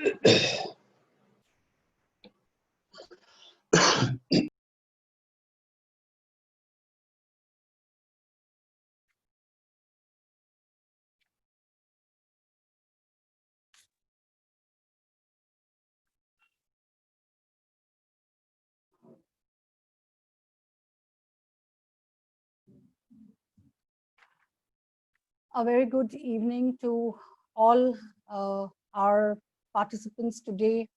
A very good evening to all our participants today.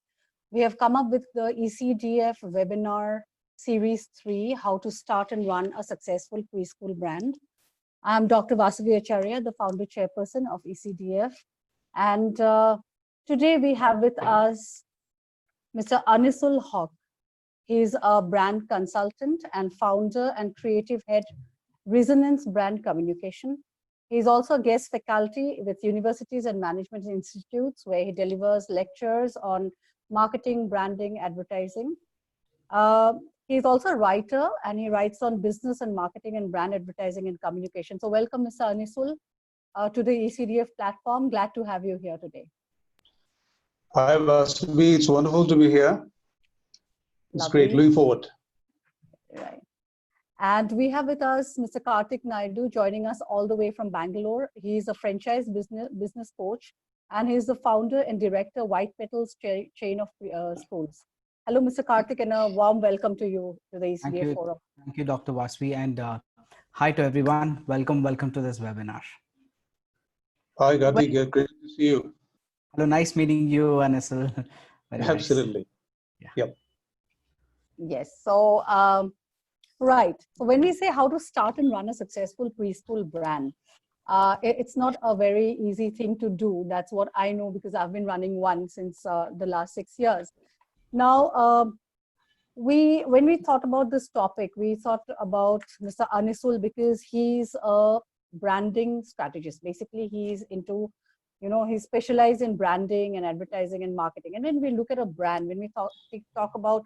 We have come up with the Ecdf webinar series 3, how to start and run a successful preschool brand. I'm Dr. VASAVVI Acharya, the founder chairperson of Ecdf. And today we have with us Mr. ANISUL HOQUE. He's a brand consultant and founder and creative head, Resonance Brand Communication. He's also a guest faculty with universities and management institutes where he delivers lectures on marketing, branding, advertising. He's also a writer and he writes on business and marketing and brand advertising and communication. So welcome, Mr. ANISUL, to the Ecdf platform. Glad to have you here today. Hi, VASAVVI. It's wonderful to be here. It's Lovely. great. Looking forward. Right. And we have with us Mr. KARTHIK NAIDU joining us all the way from Bangalore. He's a franchise business coach and he's the founder and director White Petals chain of schools. Hello, Mr. KARTHIK, and a warm welcome to you to the Ecdf forum. Thank you, Dr. VASAVVI, and hi to everyone. Welcome to this webinar. Hi, KARTHIK. Great to see you. Hello, nice meeting you, ANISUL. Absolutely. Nice. Yeah. Yep. Yes. So, right. So when we say how to start and run a successful preschool brand, it's not a very easy thing to do. That's what I know because I've been running one since the last 6 years. Now, when we thought about this topic, we thought about Mr. ANISUL because he's a branding strategist. Basically, he's into, he's specialized in branding and advertising and marketing. And when we look at a brand, when we talk about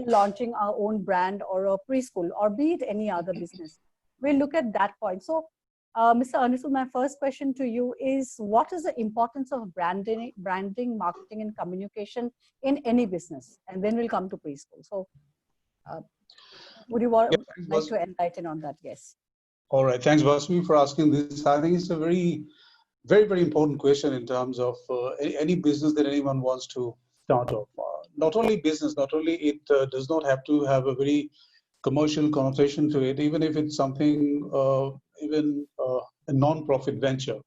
launching our own brand or a preschool or be it any other business, we look at that point. So, Mr. ANISUL, my first question to you is, what is the importance of branding, marketing, and communication in any business? And then we'll come to preschool. So, would you like to enlighten on that? Yes. All right. Thanks, VASAVVI, for asking this. I think it's a very, very important question in terms of any business that anyone wants to start off. Not only business, not only it does not have to have a very commercial connotation to it, even if it's something, even a non-profit venture.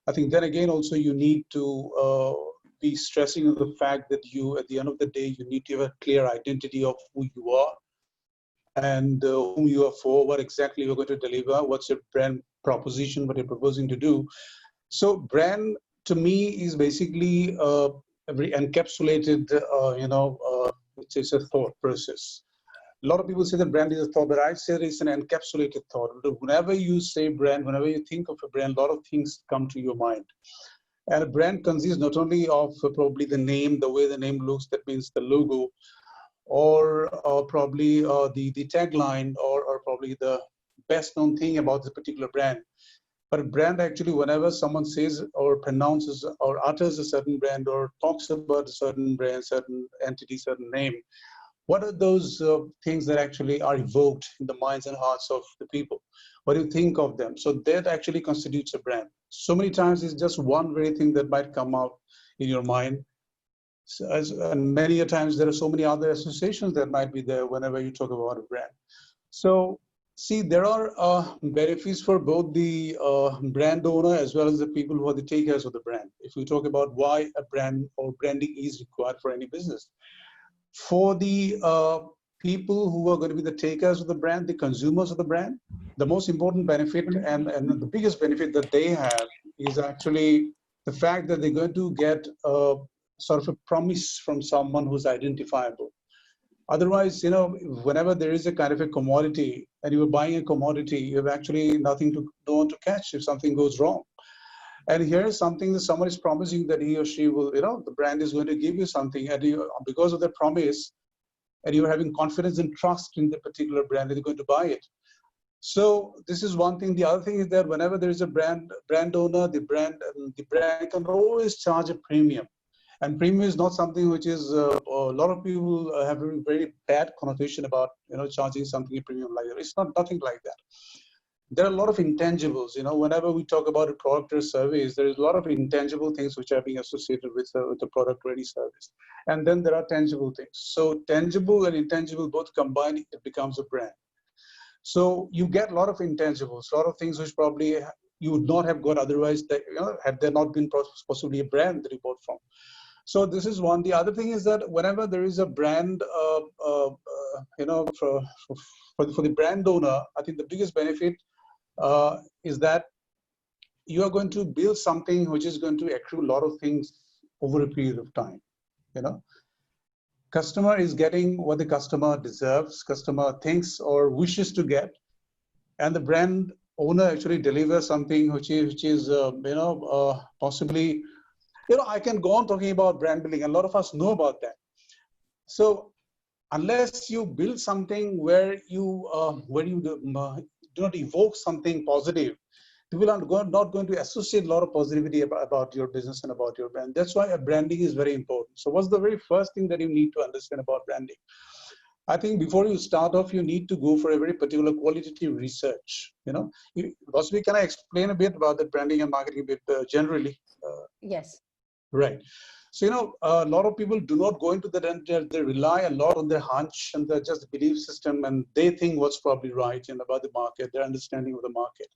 I think then again, also you need to be stressing on the fact that you, at the end of the day, you need to have a clear identity of who you are and whom you are for, what exactly you're going to deliver, what's your brand proposition, what you're proposing to do. So brand to me is basically a very encapsulated, it's a thought process. A lot of people say that brand is a thought, but I say it's an encapsulated thought. Whenever you say brand, whenever you think of a brand, a lot of things come to your mind. And a brand consists not only of probably the name, the way the name looks, that means the logo, or probably the tagline, or probably the best known thing about this particular brand. But a brand actually, whenever someone says or pronounces or utters a certain brand or talks about a certain brand, certain entity, certain name, what are those things that actually are evoked in the minds and hearts of the people? What do you think of them? So that actually constitutes a brand. So many times it's just one very thing that might come out in your mind. And many a times there are so many other associations that might be there whenever you talk about a brand. So see, there are benefits for both the brand owner as well as the people who are the takers of the brand. If we talk about why a brand or branding is required for any business. For the people who are going to be the takers of the brand, the consumers of the brand, the most important benefit and the biggest benefit that they have is actually the fact that they're going to get a sort of a promise from someone who's identifiable. Otherwise, whenever there is a kind of a commodity and you're buying a commodity, you have actually no one to catch if something goes wrong. And here's something that someone is promising that he or she will, the brand is going to give you something, and because of the promise, and you're having confidence and trust in the particular brand, you're going to buy it. So this is one thing. The other thing is that whenever there is a brand owner, the brand can always charge a premium. And premium is not something which is, a lot of people have a very bad connotation about, charging something a premium like that. It's not nothing like that. There are a lot of intangibles, whenever we talk about a product or service, there is a lot of intangible things which are being associated with the product or any service. And then there are tangible things. So tangible and intangible both combined, it becomes a brand. So you get a lot of intangibles, a lot of things which probably you would not have got otherwise, that, had there not been possibly a brand that you bought from. So this is one. The other thing is that whenever there is a brand, for the brand owner, I think the biggest benefit is that you are going to build something which is going to accrue a lot of things over a period of time. Customer is getting what the customer deserves, customer thinks or wishes to get, and the brand owner actually delivers something which is possibly, I can go on talking about brand building. A lot of us know about that. So unless you build something where you do not evoke something positive, people are not going to associate a lot of positivity about your business and about your brand. That's why branding is very important. So what's the very first thing that you need to understand about branding? I think before you start off, you need to go for a very particular qualitative research. Possibly, can I explain a bit about the branding and marketing a bit generally? Yes. Right. So, a lot of people do not go into that. They rely a lot on their hunch and their just belief system, and they think what's probably right about the market, their understanding of the market.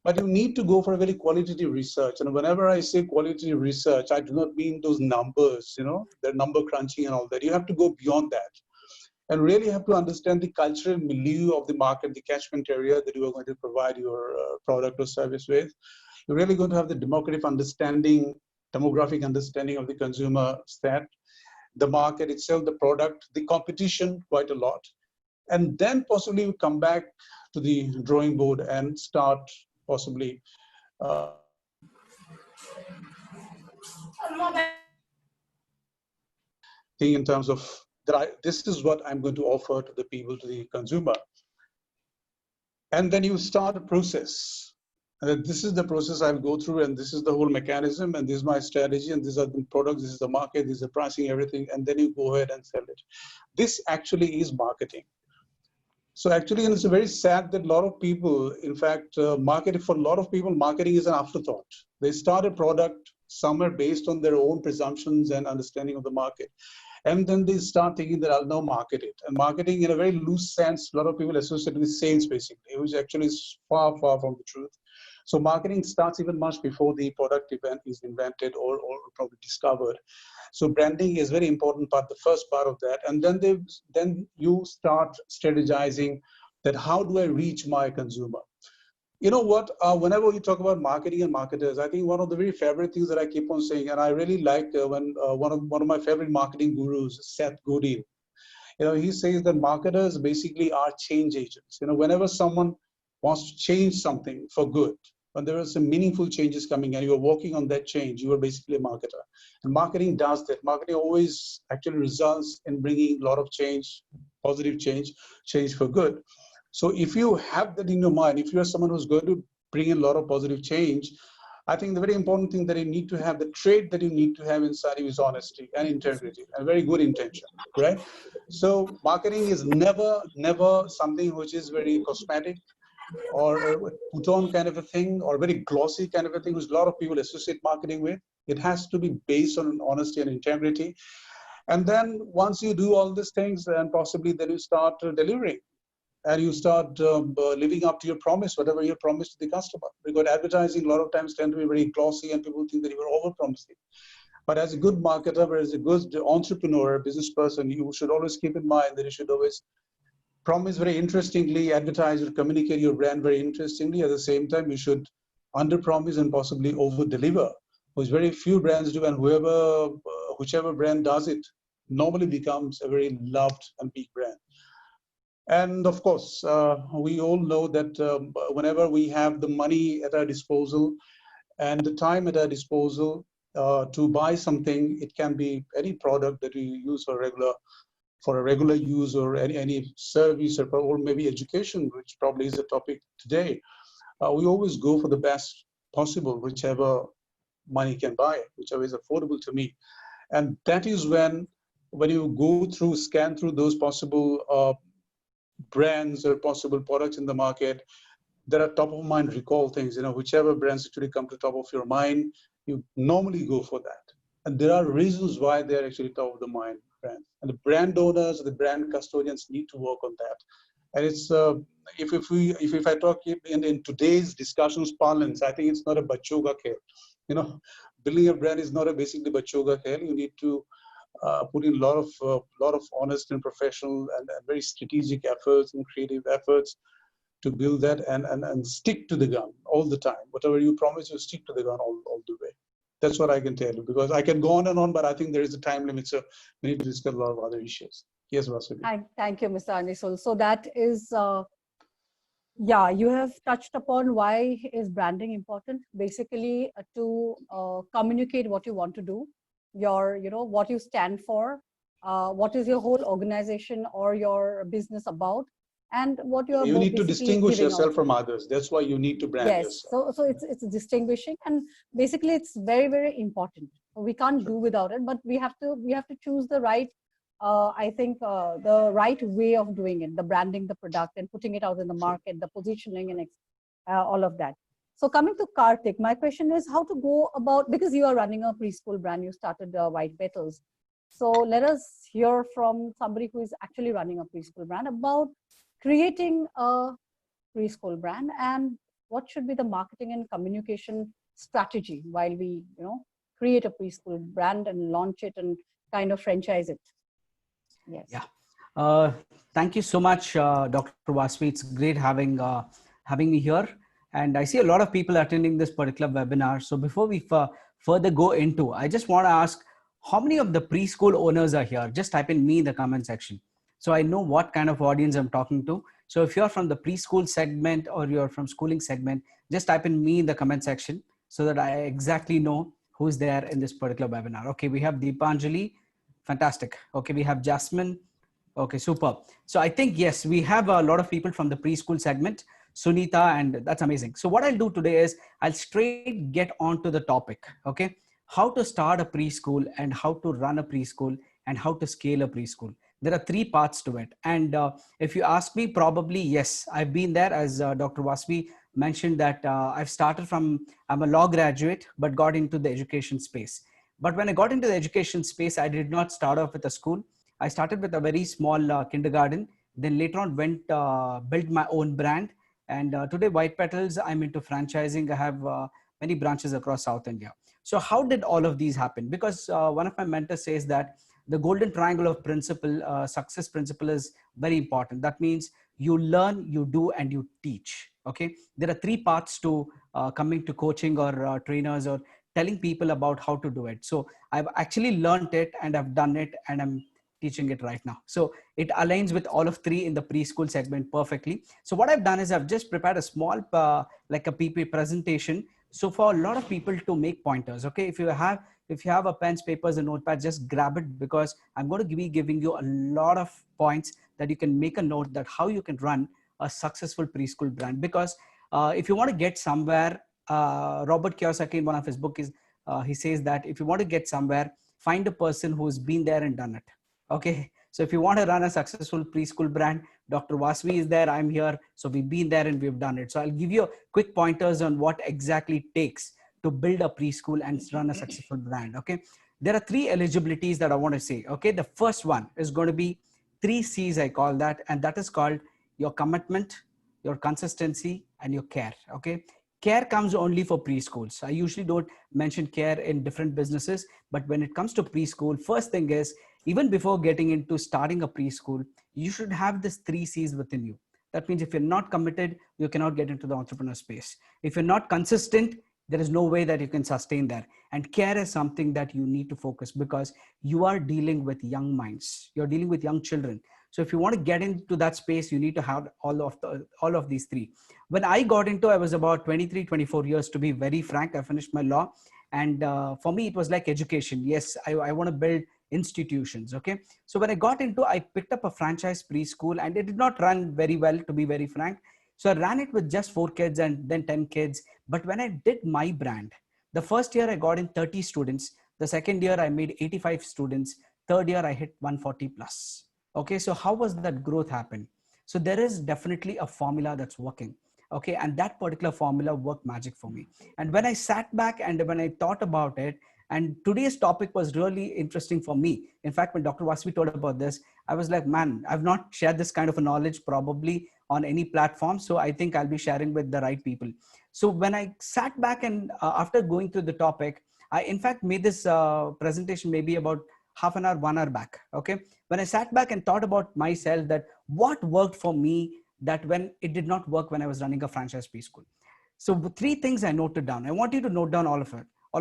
But you need to go for a very qualitative research. And whenever I say qualitative research, I do not mean those numbers, the number crunching and all that. You have to go beyond that and really have to understand the cultural milieu of the market, the catchment area that you are going to provide your product or service with. You're really going to have the demographic understanding of the consumer set, the market itself, the product, the competition quite a lot. And then possibly you come back to the drawing board and start possibly think in terms of that this is what I'm going to offer to the people, to the consumer. And then you start a process. And this is the process I'll go through, and this is the whole mechanism, and this is my strategy, and these are the products, this is the market, this is the pricing, everything, and then you go ahead and sell it. This actually is marketing. So actually, and it's very sad that a lot of people, in fact, marketing for a lot of people, marketing is an afterthought. They start a product somewhere based on their own presumptions and understanding of the market. And then they start thinking that I'll now market it. And marketing, in a very loose sense, a lot of people associate with sales, basically, which actually is far, far from the truth. So marketing starts even much before the product event is invented or probably discovered. So branding is very important part, the first part of that. And then you start strategizing that how do I reach my consumer? You know what, whenever we talk about marketing and marketers, I think one of the very favorite things that I keep on saying, and I really like when one of my favorite marketing gurus, Seth Godin, he says that marketers basically are change agents. Whenever someone wants to change something for good, when there are some meaningful changes coming and you are working on that change, you are basically a marketer. And marketing does that. Marketing always actually results in bringing a lot of change, positive change for good. So if you have that in your mind, if you are someone who's going to bring in a lot of positive change, I think the very important thing that you need to have, the trait that you need to have inside you is honesty and integrity, and very good intention, right? So marketing is never something which is very cosmetic or put on kind of a thing, or very glossy kind of a thing, which a lot of people associate marketing with. It has to be based on honesty and integrity. And then once you do all these things, then possibly then you start delivering. And you start living up to your promise, whatever you promised to the customer. Because advertising a lot of times tend to be very glossy and people think that you were over-promising. But as a good marketer, as a good entrepreneur, a business person, you should always keep in mind that you should always promise very interestingly, advertise or communicate your brand very interestingly. At the same time, you should under-promise and possibly over-deliver, which very few brands do, and whichever brand does it normally becomes a very loved and big brand. And of course, we all know that whenever we have the money at our disposal and the time at our disposal to buy something, it can be any product that we use for a regular use, or any service, or maybe education, which probably is the topic today. We always go for the best possible, whichever money can buy, whichever is affordable to me. And that is when you go through, scan through those possible brands or possible products in the market, there are top of mind recall things, whichever brands actually come to top of your mind, you normally go for that. And there are reasons why they're actually top of the mind brands. And the brand owners, the brand custodians need to work on that. And it's, if I talk in today's discussions parlance, I think it's not a bachoga khel. Building a brand is not a basically bachoga khel. You need to put in a lot of honest and professional and very strategic efforts and creative efforts to build that and stick to the gun all the time. Whatever you promise, you stick to the gun all the way. That's what I can tell you, because I can go on, but I think there is a time limit, so we need to discuss a lot of other issues. Yes, VASAVVI. Thank you, Mr. ANISUL. So that is, yeah, you have touched upon why is branding important. Basically, to communicate what you want to do, what you stand for, what is your whole organization or your business about, and what you are You need to distinguish yourself out. From others. That's why you need to brand yourself. So it's distinguishing, and basically it's very, very important. We can't do without it, but we have to choose the right, I think the right way of doing it, the branding the product and putting it out in the market, the positioning and all of that. So coming to Karthik, my question is how to go about, because you are running a preschool brand, you started White Petals. So let us hear from somebody who is actually running a preschool brand about creating a preschool brand and what should be the marketing and communication strategy while we, create a preschool brand and launch it and kind of franchise it. Yes. Yeah. Thank you so much, Dr. VASAVVI. It's great having me here. And I see a lot of people attending this particular webinar. So before we further go into, I just want to ask, how many of the preschool owners are here? Just type in me in the comment section, so I know what kind of audience I'm talking to. So if you're from the preschool segment or you're from schooling segment, just type in me in the comment section so that I exactly know who's there in this particular webinar. Okay, we have Deepanjali. Fantastic. Okay, we have Jasmine. Okay, super. So I think, yes, we have a lot of people from the preschool segment, Sunita, and that's amazing. So what I'll do today is I'll straight get on to the topic. Okay, how to start a preschool and how to run a preschool and how to scale a preschool. There are three parts to it. And if you ask me, probably, yes, I've been there, as Dr. VASAVVI mentioned that I've started from, I'm a law graduate, but got into the education space. But when I got into the education space, I did not start off with a school. I started with a very small kindergarten, then later on built my own brand. And today, White Petals, I'm into franchising. I have many branches across South India. So how did all of these happen? Because one of my mentors says that the golden triangle of success principle is very important. That means you learn, you do, and you teach. Okay. There are three parts to coming to coaching or trainers or telling people about how to do it. So I've actually learned it and I've done it and I'm teaching it right now. So it aligns with all of three in the preschool segment perfectly. So what I've done is I've just prepared a small, like a PP presentation. So for a lot of people to make pointers, okay, if you have a pens, papers, and notepad, just grab it, because I'm going to be giving you a lot of points that you can make a note that how you can run a successful preschool brand. Because if you want to get somewhere, Robert Kiyosaki in one of his books, he says that if you want to get somewhere, find a person who's been there and done it. Okay. So if you want to run a successful preschool brand, Dr. VASAVVI is there, I'm here. So we've been there and we've done it. So I'll give you quick pointers on what exactly it takes to build a preschool and run a successful brand. Okay. There are three eligibilities that I want to say. Okay. The first one is going to be 3 C's, I call that. And that is called your commitment, your consistency, and your care. Okay. Care comes only for preschools. I usually don't mention care in different businesses, but when it comes to preschool, first thing is, even before getting into starting a preschool, you should have this 3 C's within you. That means if you're not committed, you cannot get into the entrepreneur space. If you're not consistent, there is no way that you can sustain that. And care is something that you need to focus, because you are dealing with young minds. You're dealing with young children. So if you want to get into that space, you need to have all of these three. When I got into, I was about 23, 24 years, to be very frank. I finished my law. And for me, it was like education. Yes, I want to build institutions. Okay. So when I got into, I picked up a franchise preschool and it did not run very well, to be very frank. So I ran it with just 4 kids and then 10 kids. But when I did my brand, the first year I got in 30 students. The second year I made 85 students. Third year I hit 140 plus. Okay, so how was that growth happen? So there is definitely a formula that's working. Okay, and that particular formula worked magic for me. And when I sat back and when I thought about it, and today's topic was really interesting for me. In fact, when Dr. Vasvi told about this, I was like, man, I've not shared this kind of a knowledge probably on any platform. So I think I'll be sharing with the right people. So when I sat back and after going through the topic, I in fact made this presentation maybe about half an hour, 1 hour back. Okay. When I sat back and thought about myself that what worked for me that when it did not work when I was running a franchise preschool. So three things I noted down. I want you to note down all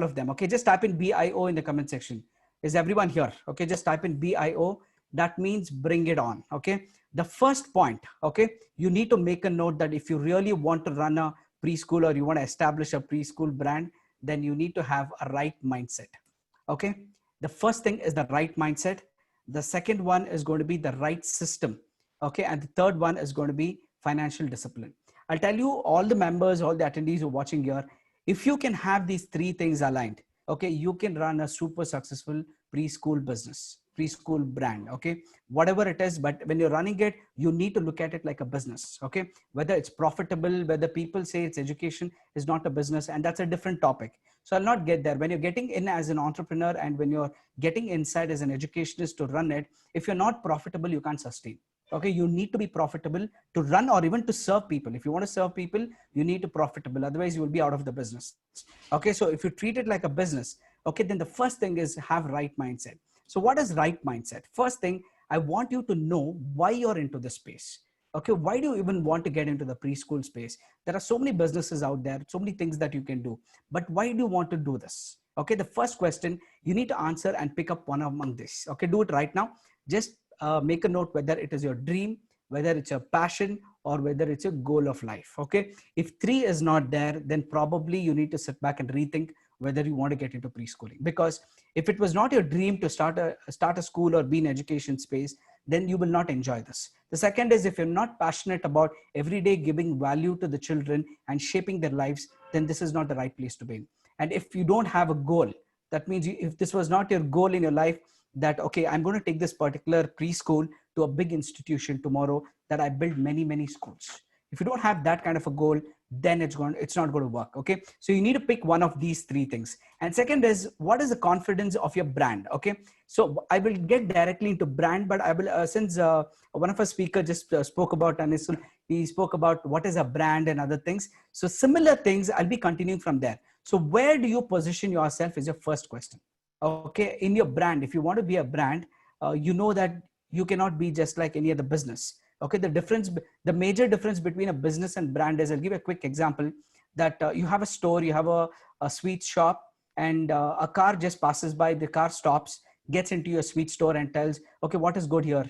of them. Okay. Just type in BIO in the comment section. Is everyone here? Okay. Just type in BIO. That means bring it on. Okay. The first point. Okay. You need to make a note that if you really want to run a preschool or you want to establish a preschool brand, then you need to have a right mindset. Okay. The first thing is the right mindset. The second one is going to be the right system. Okay. And the third one is going to be financial discipline. I'll tell you, all the members, all the attendees who are watching here, if you can have these three things aligned, okay, you can run a super successful preschool business, preschool brand. Okay. Whatever it is, but when you're running it, you need to look at it like a business. Okay. Whether it's profitable, whether people say it's education is not a business, and that's a different topic. So I'll not get there. When you're getting in as an entrepreneur and when you're getting inside as an educationist to run it, if you're not profitable, you can't sustain. Okay, you need to be profitable to run or even to serve people. If you want to serve people, you need to profitable. Otherwise, you will be out of the business. Okay, so if you treat it like a business, okay, then the first thing is have right mindset. So what is right mindset? First thing, I want you to know why you're into this space. Okay, why do you even want to get into the preschool space? There are so many businesses out there, so many things that you can do, but why do you want to do this? Okay, the first question you need to answer and pick up one among this. Okay, do it right now. Just make a note whether it is your dream, whether it's your passion, or whether it's a goal of life. Okay. If three is not there, then probably you need to sit back and rethink whether you want to get into preschooling. Because if it was not your dream to start a school or be in education space, then you will not enjoy this. The second is if you're not passionate about every day giving value to the children and shaping their lives, then this is not the right place to be in. And if you don't have a goal, that means if this was not your goal in your life, that, okay, I'm going to take this particular preschool to a big institution tomorrow, that I build many, many schools. If you don't have that kind of a goal, then it's not going to work. Okay. So you need to pick one of these three things. And second is, what is the confidence of your brand? Okay. So I will get directly into brand, but I will, since one of our speakers just spoke about ANISUL, he spoke about what is a brand and other things. So similar things, I'll be continuing from there. So where do you position yourself is your first question. Okay, in your brand, if you want to be a brand, you know that you cannot be just like any other business. Okay, the major difference between a business and brand is, I'll give a quick example, that you have a store, you have a sweet shop, and a car just passes by, the car stops, gets into your sweet store and tells, okay, what is good here?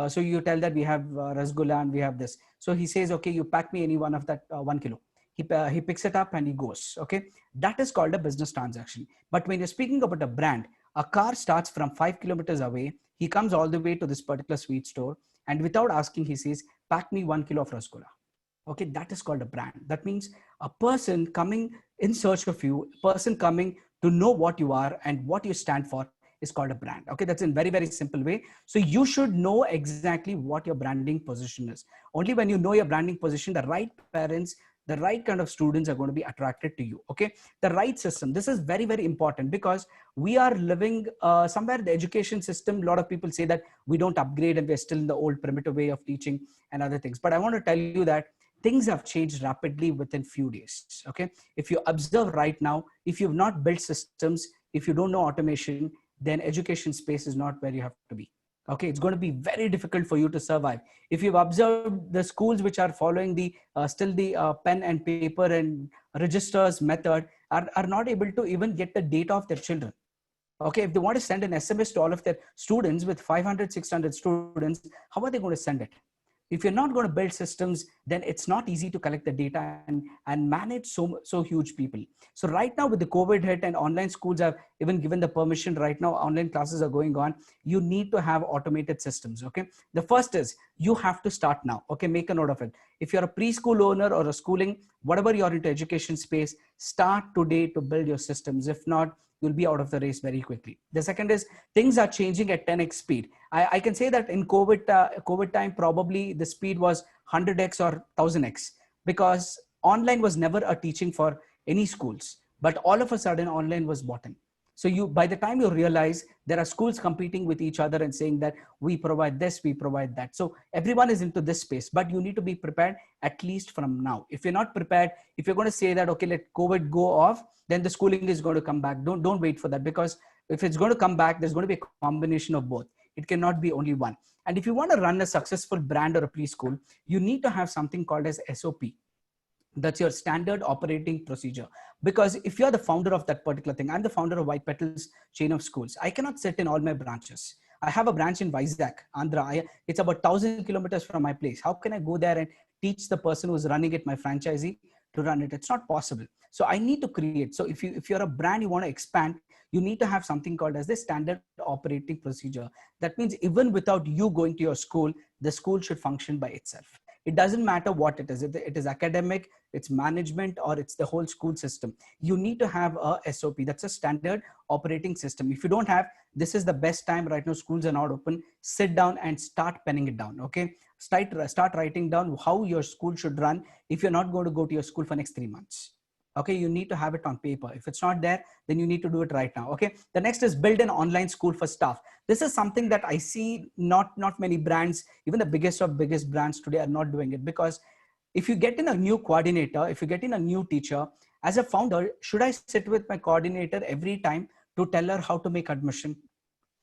So you tell that we have rasgulla and we have this. So he says, okay, you pack me any one of that 1 kilo. He picks it up and he goes. Okay, that is called a business transaction. But when you're speaking about a brand, a car starts from 5 kilometers away. He comes all the way to this particular sweet store, and without asking, he says, pack me 1 kilo of rasgulla. Okay, that is called a brand. That means a person coming in search of you, a person coming to know what you are and what you stand for is called a brand. Okay, that's in very, very simple way. So you should know exactly what your branding position is. Only when you know your branding position, the right parents, the right kind of students are going to be attracted to you. Okay, the right system. This is very, very important, because we are living somewhere the education system. A lot of people say that we don't upgrade and we're still in the old primitive way of teaching and other things. But I want to tell you that things have changed rapidly within few days. Okay, if you observe right now, if you've not built systems, if you don't know automation, then education space is not where you have to be. Okay, it's going to be very difficult for you to survive. If you've observed the schools which are following the still the pen and paper and registers method are not able to even get the data of their children. Okay, if they want to send an SMS to all of their students with 500, 600 students, how are they going to send it? If you're not going to build systems, then it's not easy to collect the data and manage so huge people. So right now with the COVID hit and online schools have even given the permission right now, online classes are going on, you need to have automated systems. Okay, the first is you have to start now. Okay, make a note of it. If you're a preschool owner or a schooling, whatever you're into education space, start today to build your systems. If not, you'll be out of the race very quickly. The second is things are changing at 10x speed. I can say that in COVID time, probably the speed was 100x or 1000x, because online was never a teaching for any schools, but all of a sudden online was bought in. So you, by the time you realize, there are schools competing with each other and saying that we provide this, we provide that. So everyone is into this space, but you need to be prepared at least from now. If you're not prepared, if you're going to say that, okay, let COVID go off, then the schooling is going to come back. Don't wait for that, because if it's going to come back, there's going to be a combination of both. It cannot be only one. And if you want to run a successful brand or a preschool, you need to have something called as SOP. That's your standard operating procedure. Because if you're the founder of that particular thing, I'm the founder of White Petals chain of schools. I cannot sit in all my branches. I have a branch in Vizag, Andhra. It's about 1,000 kilometers from my place. How can I go there and teach the person who's running it, my franchisee, to run it? It's not possible. So I need to create. So if you're a brand, you want to expand, you need to have something called as the standard operating procedure. That means even without you going to your school, the school should function by itself. It doesn't matter what it is. It is academic, it's management, or it's the whole school system. You need to have a SOP. That's a standard operating system. If you don't have, this is the best time right now. Schools are not open. Sit down and start penning it down. Okay. Start writing down how your school should run if you're not going to go to your school for next 3 months. Okay, you need to have it on paper. If it's not there, then you need to do it right now. Okay, the next is build an online school for staff. This is something that I see not many brands, even the biggest of biggest brands today, are not doing it. Because if you get in a new coordinator, if you get in a new teacher, as a founder, should I sit with my coordinator every time to tell her how to make admission?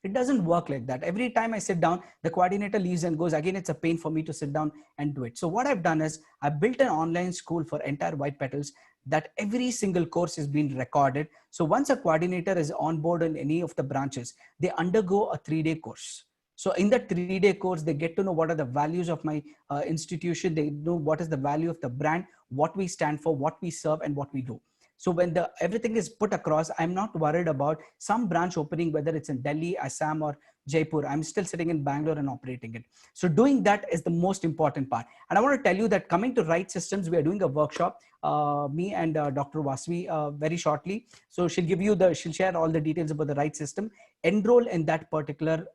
It doesn't work like that. Every time I sit down, the coordinator leaves and goes. Again, it's a pain for me to sit down and do it. So what I've done is I built an online school for entire White Petals, that every single course is being recorded. So once a coordinator is on board in any of the branches, they undergo a 3-day course. So in that 3-day course, they get to know what are the values of my institution. They know what is the value of the brand, what we stand for, what we serve, and what we do. So when everything is put across, I'm not worried about some branch opening, whether it's in Delhi, Assam, or Jaipur. I'm still sitting in Bangalore and operating it. So doing that is the most important part. And I want to tell you that coming to Right Systems, we are doing a workshop, me and Dr. VASAVVI very shortly. So she'll share all the details about the Right System. Enroll in that particular,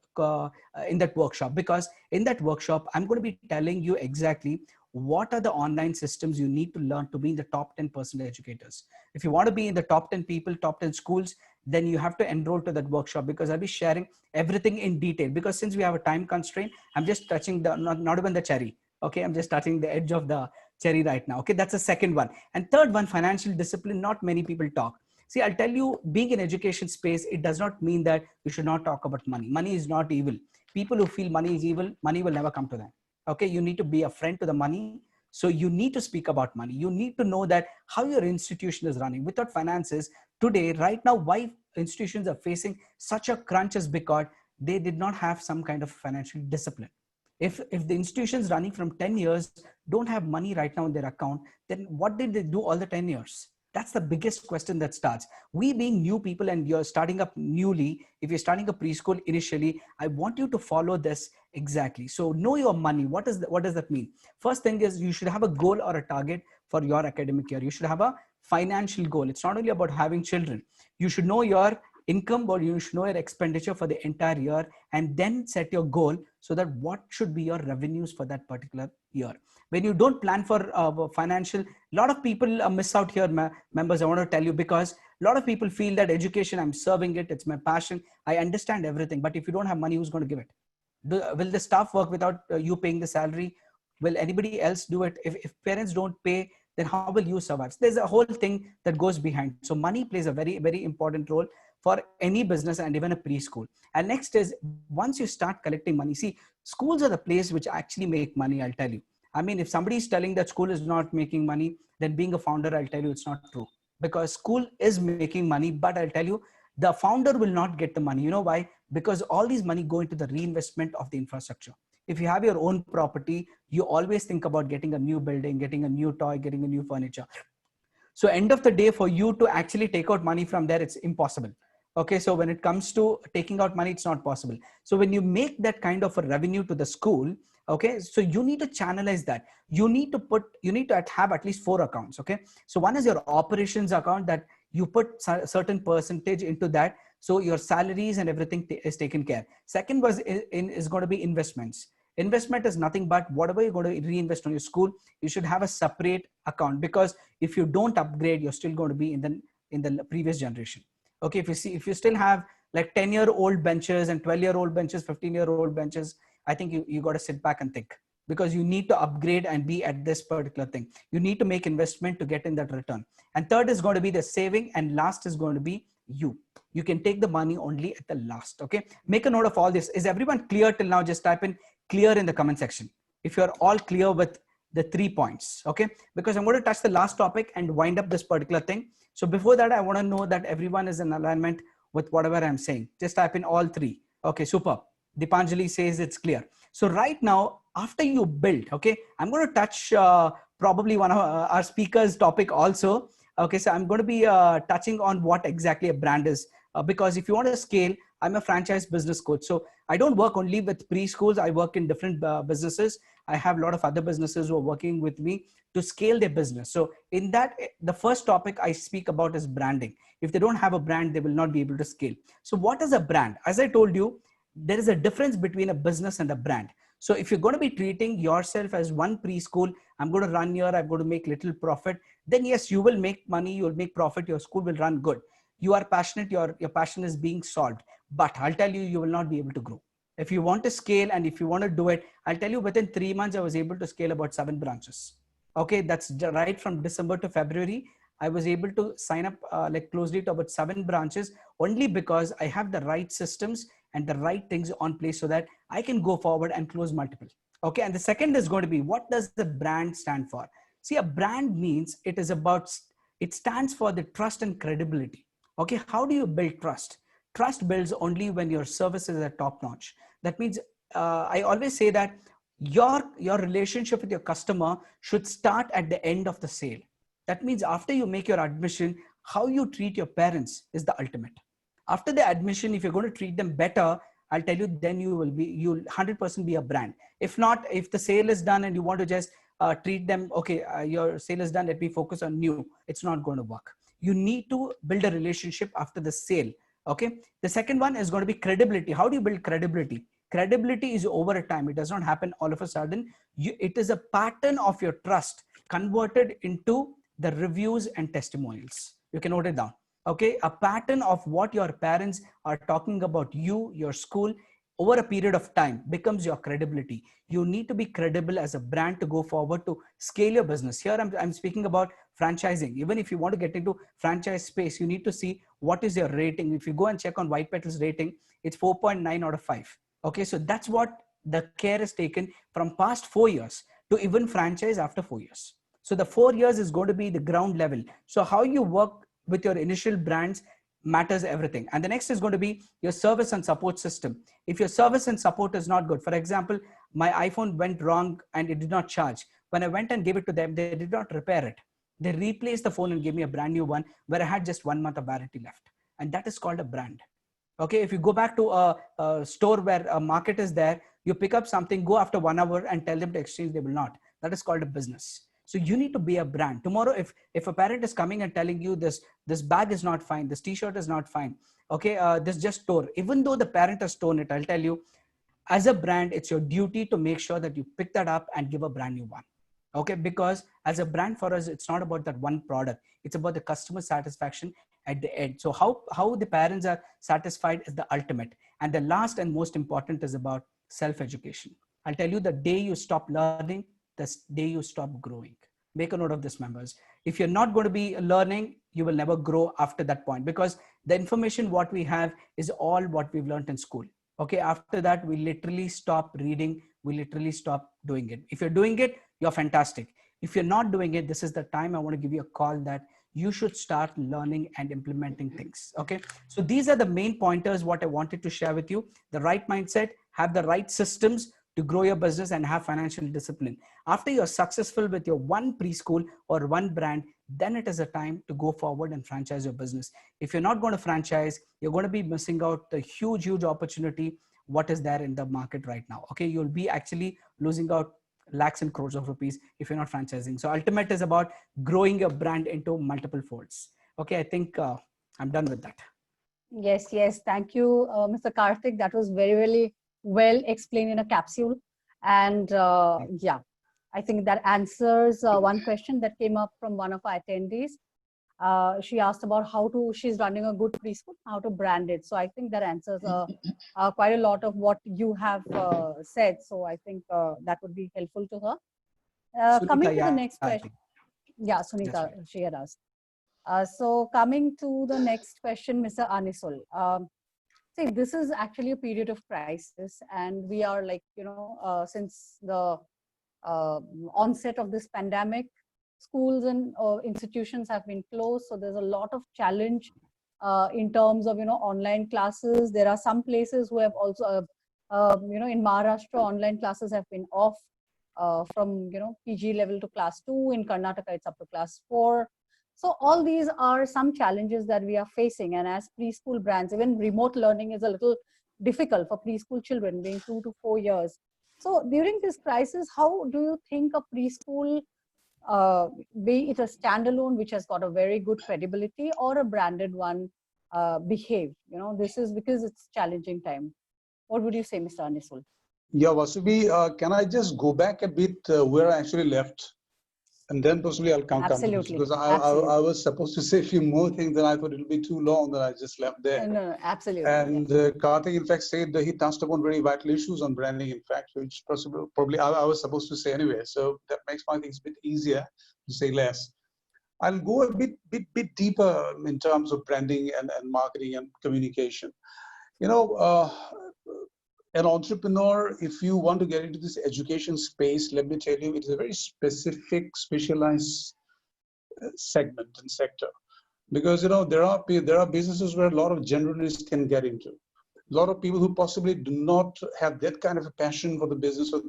in that workshop, because in that workshop, I'm going to be telling you exactly what are the online systems you need to learn to be in the top 10% educators. If you want to be in the top 10 people, top 10 schools, then you have to enroll to that workshop, because I'll be sharing everything in detail. Because since we have a time constraint, I'm just touching the, not even the cherry. Okay, I'm just touching the edge of the cherry right now. Okay, that's the second one. And third one, financial discipline. Not many people talk. See, I'll tell you, being in education space, it does not mean that you should not talk about money. Money is not evil. People who feel money is evil, money will never come to them. Okay, you need to be a friend to the money. So you need to speak about money. You need to know that how your institution is running. Without finances today, right now, why institutions are facing such a crunch is because they did not have some kind of financial discipline. If the institutions running from 10 years don't have money right now in their account, then what did they do all the 10 years? That's the biggest question that starts. We being new people and you're starting up newly, if you're starting a preschool initially, I want you to follow this exactly. So know your money. What does that mean? First thing is you should have a goal or a target for your academic year. You should have a financial goal. It's not only about having children. You should know your income, or you should know your expenditure for the entire year, and then set your goal so that what should be your revenues for that particular year. When you don't plan for financial, a lot of people miss out here, members. I want to tell you, because a lot of people feel that education, I'm serving it, it's my passion, I understand everything, but if you don't have money, who's going to give it? Will the staff work without you paying the salary? Will anybody else do it? If parents don't pay, then how will you survive? So there's a whole thing that goes behind. So money plays a very, very important role for any business and even a preschool. And next is, once you start collecting money, see, schools are the place which actually make money, I'll tell you. I mean, if somebody is telling that school is not making money, then being a founder, I'll tell you it's not true. Because school is making money, but I'll tell you, the founder will not get the money. You know why? Because all these money go into the reinvestment of the infrastructure. If you have your own property, you always think about getting a new building, getting a new toy, getting a new furniture. So end of the day, for you to actually take out money from there, it's impossible. Okay, so when it comes to taking out money, it's not possible. So when you make that kind of a revenue to the school, okay, so you need to channelize that. You need to have at least 4 accounts. Okay, so one is your operations account that you put certain percentage into that, so your salaries and everything is taken care. Second is going to be investments. Investment is nothing but whatever you're going to reinvest on your school, you should have a separate account, because if you don't upgrade, you're still going to be in the previous generation. Okay, if you still have like 10-year-old benches and 12-year-old benches, 15-year-old benches, I think you got to sit back and think, because you need to upgrade and be at this particular thing. You need to make investment to get in that return. And third is going to be the saving, and last is going to be you can take the money only at the last. Okay, make a note of all this. Is everyone clear till now? Just type in clear in the comment section if you're all clear with the 3 points. Okay, because I'm going to touch the last topic and wind up this particular thing. So before that, I want to know that everyone is in alignment with whatever I'm saying. Just type in all 3. Okay, super. Dipanjali says it's clear. So right now, after you build, okay, I'm going to touch probably one of our speakers' topic also. Okay, so I'm going to be touching on what exactly a brand is, because if you want to scale, I'm a franchise business coach. So I don't work only with preschools. I work in different businesses. I have a lot of other businesses who are working with me to scale their business. So in that, the first topic I speak about is branding. If they don't have a brand, they will not be able to scale. So what is a brand? As I told you, there is a difference between a business and a brand. So if you're going to be treating yourself as one preschool, I'm going to run here, I'm going to make little profit, then yes, you will make money, you will make profit, your school will run good. You are passionate, your passion is being solved. But I'll tell you, you will not be able to grow. If you want to scale and if you want to do it, I'll tell you within 3 months, I was able to scale about 7 branches. Okay, that's right from December to February. I was able to sign up like closely to about 7 branches only because I have the right systems and the right things on place so that I can go forward and close multiple. Okay, and the second is going to be, what does the brand stand for? See, a brand means it stands for the trust and credibility. Okay, how do you build trust? Trust builds only when your services are top notch. That means I always say that your relationship with your customer should start at the end of the sale. That means after you make your admission, how you treat your parents is the ultimate. After the admission, if you're going to treat them better, I'll tell you, then you'll 100% be a brand. If not, if the sale is done and you want to just treat them, okay, your sale is done, let me focus on new, it's not going to work. You need to build a relationship after the sale. Okay. The second one is going to be credibility. How do you build credibility? Credibility is over a time. It does not happen all of a sudden. It is a pattern of your trust converted into the reviews and testimonials. You can note it down. Okay. A pattern of what your parents are talking about you, your school, over a period of time becomes your credibility. You need to be credible as a brand to go forward to scale your business. Here I'm speaking about franchising. Even if you want to get into franchise space, you need to see what is your rating. If you go and check on White Petals rating, it's 4.9 out of 5. Okay, so that's what the care is taken from past 4 years to even franchise after 4 years. So the 4 years is going to be the ground level. So how you work with your initial brands matters everything. And the next is going to be your service and support system. If your service and support is not good, for example, my iPhone went wrong and it did not charge. When I went and gave it to them, they did not repair it. They replaced the phone and gave me a brand new one where I had just 1 month of warranty left. And that is called a brand. Okay, if you go back to a store where a market is there, you pick up something, go after 1 hour and tell them to exchange, they will not. That is called a business. So you need to be a brand. Tomorrow, if a parent is coming and telling you this bag is not fine, this t-shirt is not fine, okay, this just tore. Even though the parent has torn it, I'll tell you, as a brand, it's your duty to make sure that you pick that up and give a brand new one. Okay, because as a brand for us, it's not about that one product. It's about the customer satisfaction at the end. So how the parents are satisfied is the ultimate. And the last and most important is about self-education. I'll tell you, the day you stop learning, the day you stop growing. Make a note of this, members. If you're not going to be learning, you will never grow after that point, because the information what we have is all what we've learned in school. Okay, after that, we literally stop reading. We literally stop doing it. If you're doing it, you're fantastic. If you're not doing it, this is the time I want to give you a call that you should start learning and implementing things. Okay, so these are the main pointers what I wanted to share with you. The right mindset, have the right systems to grow your business, and have financial discipline. After you're successful with your one preschool or one brand, then it is a time to go forward and franchise your business. If you're not going to franchise, you're going to be missing out the huge opportunity what is there in the market right now. Okay, you'll be actually losing out lakhs and crores of rupees if you're not franchising. So ultimate is about growing your brand into multiple folds. Okay, I think I'm done with that. Yes, yes. Thank you, Mr. Karthik. That was very, very well explained in a capsule. And yeah, I think that answers one question that came up from one of our attendees. She asked about she's running a good preschool, how to brand it. So I think that answers quite a lot of what you have said. So I think that would be helpful to her. Coming to the next question. Yeah, Sunita, right. she had asked. So coming to the next question, Mr. ANISUL. See, this is actually a period of crisis, and we are like, since the onset of this pandemic, schools and institutions have been closed. So there's a lot of challenge in terms of, online classes. There are some places who have also, in Maharashtra, online classes have been off from, PG level to class 2. In Karnataka, it's up to class 4. So all these are some challenges that we are facing. And as preschool brands, even remote learning is a little difficult for preschool children being 2 to 4 years. So during this crisis, how do you think a preschool, be it a standalone, which has got a very good credibility, or a branded one, behave? This is because it's challenging time. What would you say, Mr. ANISUL? Yeah, Vasavvvi, can I just go back a bit where I actually left? And then possibly I'll come to this, because I was supposed to say a few more things, and I thought it'll be too long that I just left there. No, absolutely. And Karthik, in fact, said that he touched upon very vital issues on branding, in fact, which probably I was supposed to say anyway. So that makes my things a bit easier to say less. I'll go a bit deeper in terms of branding and marketing and communication. An entrepreneur, if you want to get into this education space, let me tell you, it's a very specific, specialized segment and sector. Because, there are businesses where a lot of generalists can get into. A lot of people who possibly do not have that kind of a passion for the business, or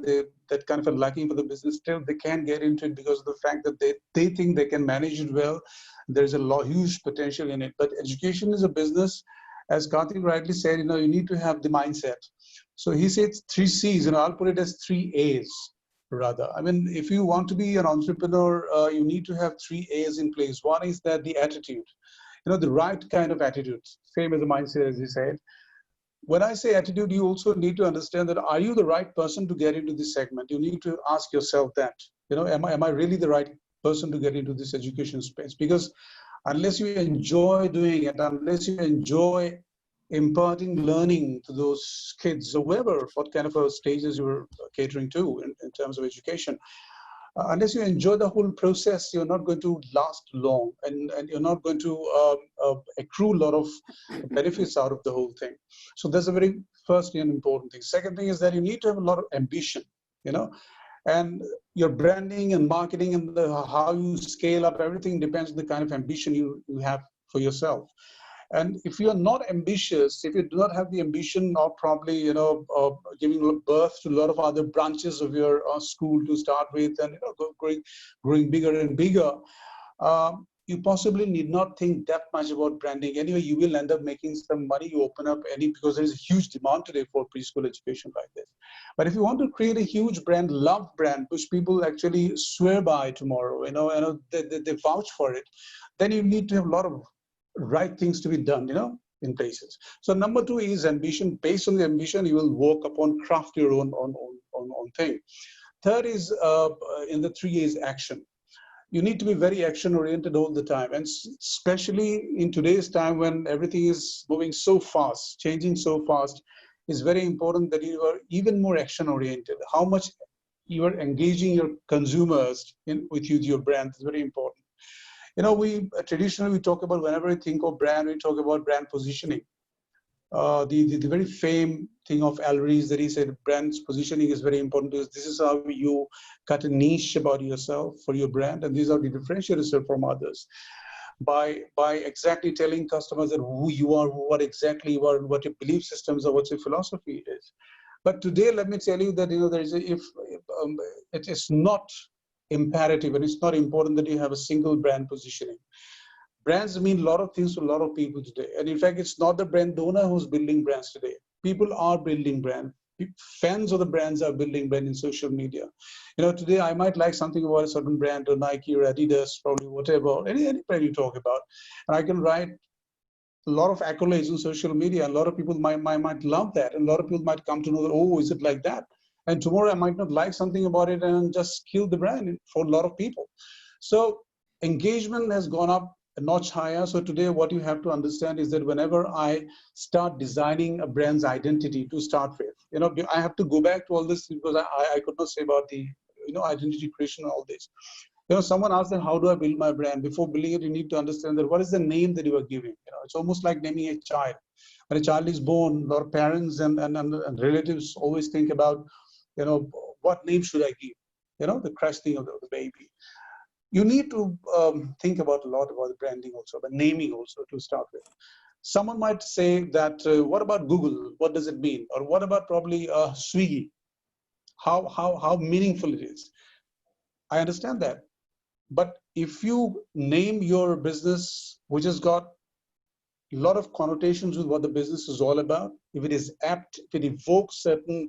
that kind of a liking for the business, still they can get into it because of the fact that they think they can manage it well. There's a huge potential in it. But education is a business, as Karthik rightly said, you need to have the mindset. So he said 3 C's, I'll put it as 3 A's rather. I mean, if you want to be an entrepreneur, you need to have 3 A's in place. One is that the attitude, the right kind of attitude, same as the mindset, as he said. When I say attitude, you also need to understand that, are you the right person to get into this segment? You need to ask yourself that, am I really the right person to get into this education space? Because unless you enjoy doing it, unless you enjoy imparting learning to those kids, or whoever, what kind of stages you're catering to in terms of education, unless you enjoy the whole process, you're not going to last long, and you're not going to accrue a lot of benefits out of the whole thing. So that's a very first and important thing. Second thing is that you need to have a lot of ambition, and your branding and marketing and how you scale up, everything depends on the kind of ambition you have for yourself. And if you are not ambitious, if you do not have the ambition of probably, giving birth to a lot of other branches of your school to start with, and growing bigger and bigger, you possibly need not think that much about branding. Anyway, you will end up making some money. You open up because there is a huge demand today for preschool education like this. But if you want to create a huge brand, love brand, which people actually swear by tomorrow, they vouch for it, then you need to have a lot of right things to be done, in places. So number 2 is ambition. Based on the ambition, you will work upon, craft your own thing. Third is in the 3 is action. You need to be very action oriented all the time, and especially in today's time when everything is moving so fast, changing so fast, it's very important that you are even more action oriented. How much you are engaging your consumers with your brand is very important. We traditionally talk about, whenever we think of brand, we talk about brand positioning. The very famous thing of Alvarez that he said, brand positioning is very important, because this is how you cut a niche about yourself for your brand, and these are the differentiators from others. By exactly telling customers that who you are, what exactly you are, what your belief systems are, what your philosophy is. But today, let me tell you that there is it is not imperative and it's not important that you have a single brand positioning. Brands mean a lot of things to a lot of people today. And in fact, it's not the brand owner who's building brands today. People are building brands. Fans of the brands are building brand in social media. You know, today I might like something about a certain brand or Nike or Adidas, probably whatever, any brand you talk about. And I can write a lot of accolades on social media. A lot of people might love that. And a lot of people might come to know that, oh, is it like that? And tomorrow I might not like something about it and just kill the brand for a lot of people. So engagement has gone up a notch higher. So today what you have to understand is that whenever I start designing a brand's identity to start with, you know, I have to go back to all this because I could not say about the, you know, identity creation and all this. You know, someone asked them, how do I build my brand? Before building it, you need to understand that what is the name that you are giving? You know, it's almost like naming a child. When a child is born, a lot of parents and relatives always think about, you know, what name should I give? You know, the christening of the baby. You need to think about a lot about the branding also, but naming also to start with. Someone might say that, what about Google? What does it mean? Or what about probably Swiggy? How meaningful it is. I understand that. But if you name your business, which has got a lot of connotations with what the business is all about, if it is apt, if it evokes certain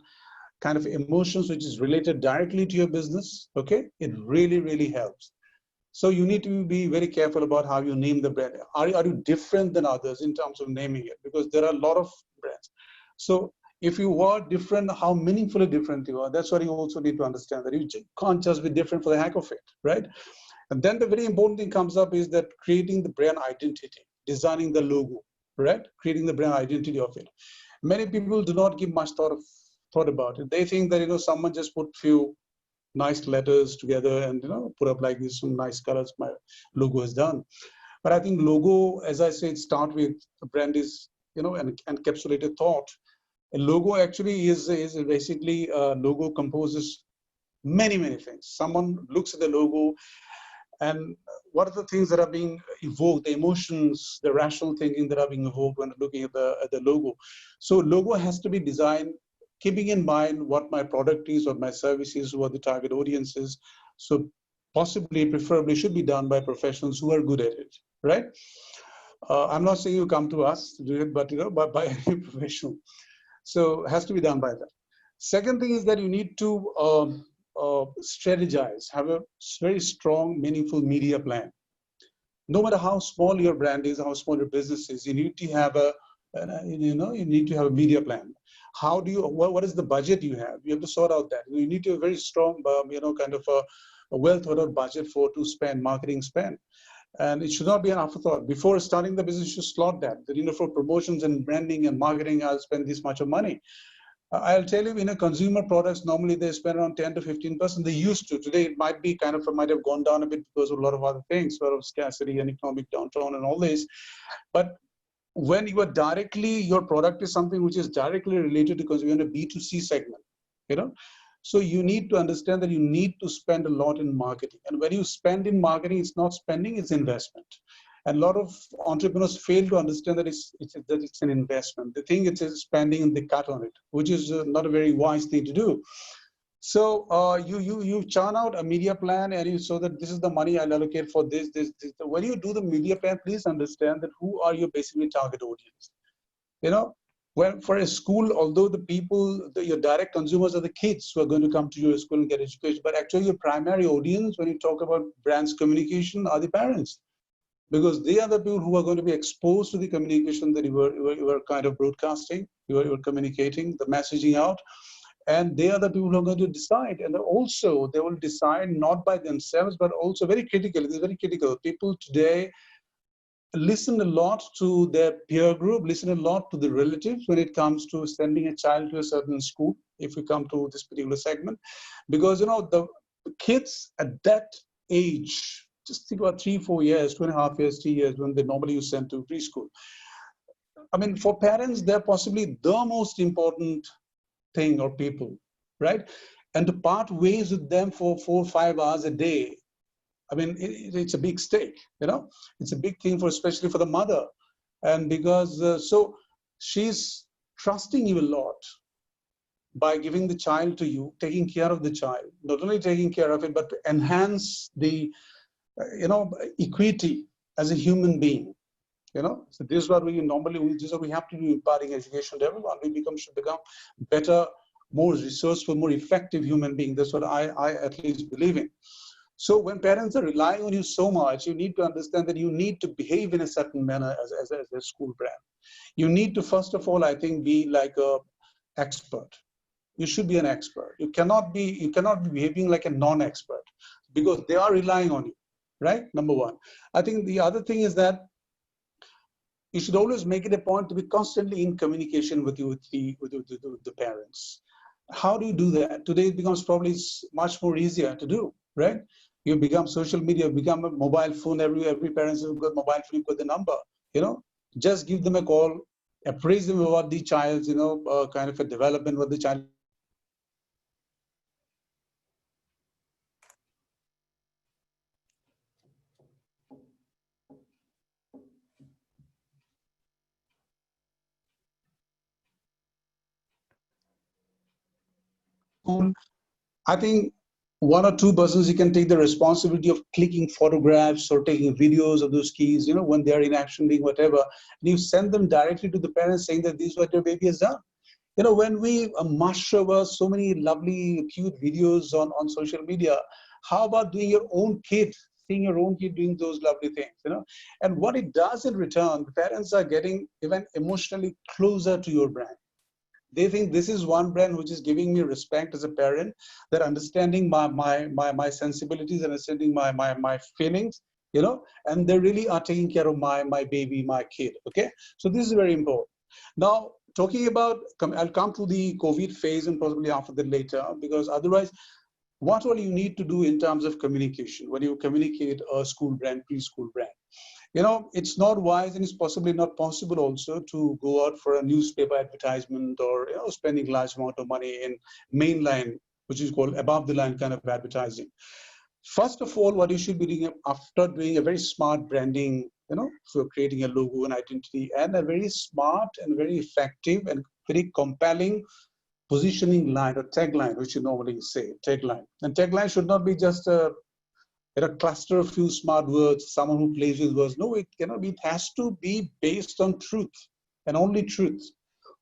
kind of emotions which is related directly to your business, okay, it really, really helps. So you need to be very careful about how you name the brand. Are you different than others in terms of naming it? Because there are a lot of brands. So if you are different, how meaningfully different you are, that's what you also need to understand, that you can't just be different for the heck of it, right? And then the very important thing comes up is that creating the brand identity, designing the logo, right? Creating the brand identity of it. Many people do not give much thought about it. They think that, you know, someone just put few nice letters together and, you know, put up like this, some nice colors, my logo is done. But I think logo, as I said, start with a brand is, you know, an encapsulated thought. A logo actually is basically, logo composes many things. Someone looks at the logo and what are the things that are being evoked, the emotions, the rational thinking that are being evoked when looking at the logo. So logo has to be designed keeping in mind what my product is, what my service is, what the target audience is. So possibly, preferably should be done by professionals who are good at it, right? I'm not saying you come to us to do it, but, you know, by any professional. So it has to be done by that. Second thing is that you need to strategize, have a very strong, meaningful media plan. No matter how small your brand is, how small your business is, you need to have a, you need to have a media plan. How do you, what is the budget you have? You have to sort out that. You need to have a very strong, kind of a well thought out budget to spend, marketing spend. And it should not be an afterthought. Before starting the business, you should slot that. You know, for promotions and branding and marketing, I'll spend this much of money. I'll tell you, in a consumer products, normally they spend around 10 to 15%. They used to. Today, it might be kind of, might have gone down a bit because of a lot of other things, a lot of scarcity and economic downturn and all this. But when you are directly, your product is something which is directly related to consumer, in a B2C segment, you know. So you need to understand that you need to spend a lot in marketing. And when you spend in marketing, it's not spending, it's investment. And a lot of entrepreneurs fail to understand that it's an investment. They think it's spending and they cut on it, which is not a very wise thing to do. So you churn out a media plan, and you so that this is the money I'll allocate for this. When you do the media plan, please understand that who are your basically target audience. You know, well, for a school, although the people, your direct consumers are the kids who are going to come to your school and get education, but actually your primary audience, when you talk about brands communication, are the parents. Because they are the people who are going to be exposed to the communication that you were kind of broadcasting, you were communicating, the messaging out. And they are the people who are going to decide. And also, they will decide not by themselves, but also very critical. It is very critical. People today listen a lot to their peer group, listen a lot to the relatives when it comes to sending a child to a certain school, if we come to this particular segment. Because, you know, the kids at that age, just think about 3-4 years, 2.5 years, 3 years, when they normally you send to preschool. I mean, for parents, they're possibly the most important thing or people, right? And to part ways with them for 4 or 5 hours a day, I mean, it's a big stake, you know? It's a big thing for, especially for the mother. And because, so she's trusting you a lot. by giving the child to you, taking care of the child, not only taking care of it, but to enhance the, equity as a human being. So this is what we normally, this is what we have to do, imparting education to everyone. We should become better, more resourceful, more effective human being. That's what I at least believe in. So when parents are relying on you so much, you need to understand that you need to behave in a certain manner as a school brand. You need to, first of all, I think, be like a expert. You should be an expert. You cannot be behaving like a non-expert, because they are relying on you, right? Number one. I think the other thing is that you should always make it a point to be constantly in communication with the parents. How do you do that? Today it becomes probably much more easier to do, right? You become social media, become a mobile phone. Every parent's got mobile phone, you've got the number. Just give them a call, appraise them about the child's, kind of a development, what the child. I think 1 or 2 persons, you can take the responsibility of clicking photographs or taking videos of those kids, when they're in action, doing whatever, and you send them directly to the parents saying that this is what your baby has done. When we mush over so many lovely, cute videos on social media, how about doing your own kid, seeing your own kid doing those lovely things, And what it does in return, the parents are getting even emotionally closer to your brand. They think this is one brand which is giving me respect as a parent. They're understanding my sensibilities, understanding my feelings, and they really are taking care of my baby, my kid. Okay, so this is very important. Now, talking about, I'll come to the COVID phase and possibly after that later, because otherwise, what all you need to do in terms of communication when you communicate a school brand, preschool brand. It's not wise, and it's possibly not possible also to go out for a newspaper advertisement or spending large amount of money in mainline, which is called above the line kind of advertising. First of all, what you should be doing after doing a very smart branding, so creating a logo and identity, and a very smart and very effective and very compelling positioning line or tagline, which you normally say, tagline. And tagline should not be just a cluster of few smart words, someone who plays with words. No, it cannot be. It has to be based on truth and only truth.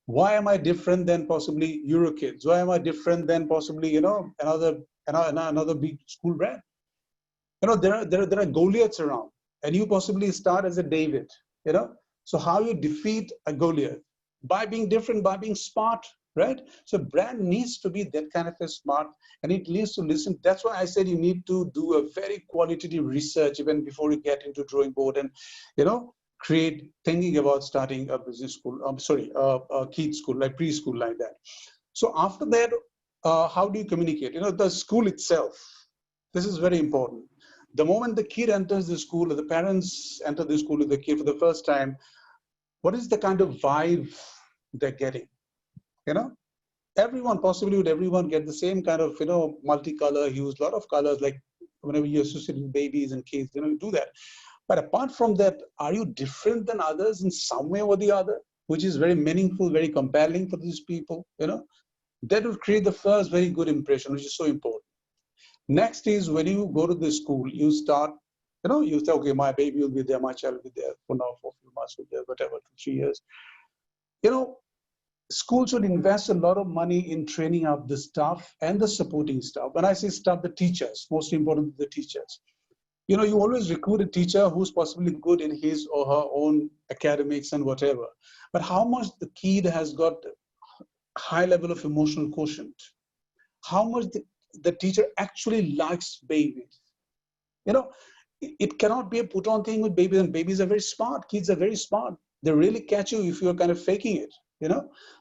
Why am I different than possibly Eurokids? Why am I different than possibly, another big school brand? There are Goliaths around, and you possibly start as a David, So how you defeat a Goliath? By being different, by being smart, right? So brand needs to be that kind of a smart, and it needs to listen. That's why I said you need to do a very qualitative research even before you get into drawing board and, thinking about starting a business school. A kids school, like preschool, like that. So after that, how do you communicate? The school itself. This is very important. The moment the kid enters the school, or the parents enter the school with the kid for the first time, what is the kind of vibe they're getting? Everyone, possibly would everyone get the same kind of, multicolor hues, a lot of colors, like whenever you associate with babies and kids, you do that. But apart from that, are you different than others in some way or the other, which is very meaningful, very compelling for these people, That would create the first very good impression, which is so important. Next is when you go to the school, you start, you say, okay, my baby will be there, my child will be there for now, for a few months, whatever, 2-3 years. Schools should invest a lot of money in training up the staff and the supporting staff. When I say staff, the teachers, most important, the teachers. You always recruit a teacher who's possibly good in his or her own academics and whatever. But how much the kid has got high level of emotional quotient? How much the teacher actually likes babies? It cannot be a put on thing with babies, and babies are very smart. Kids are very smart. They really catch you if you're kind of faking it,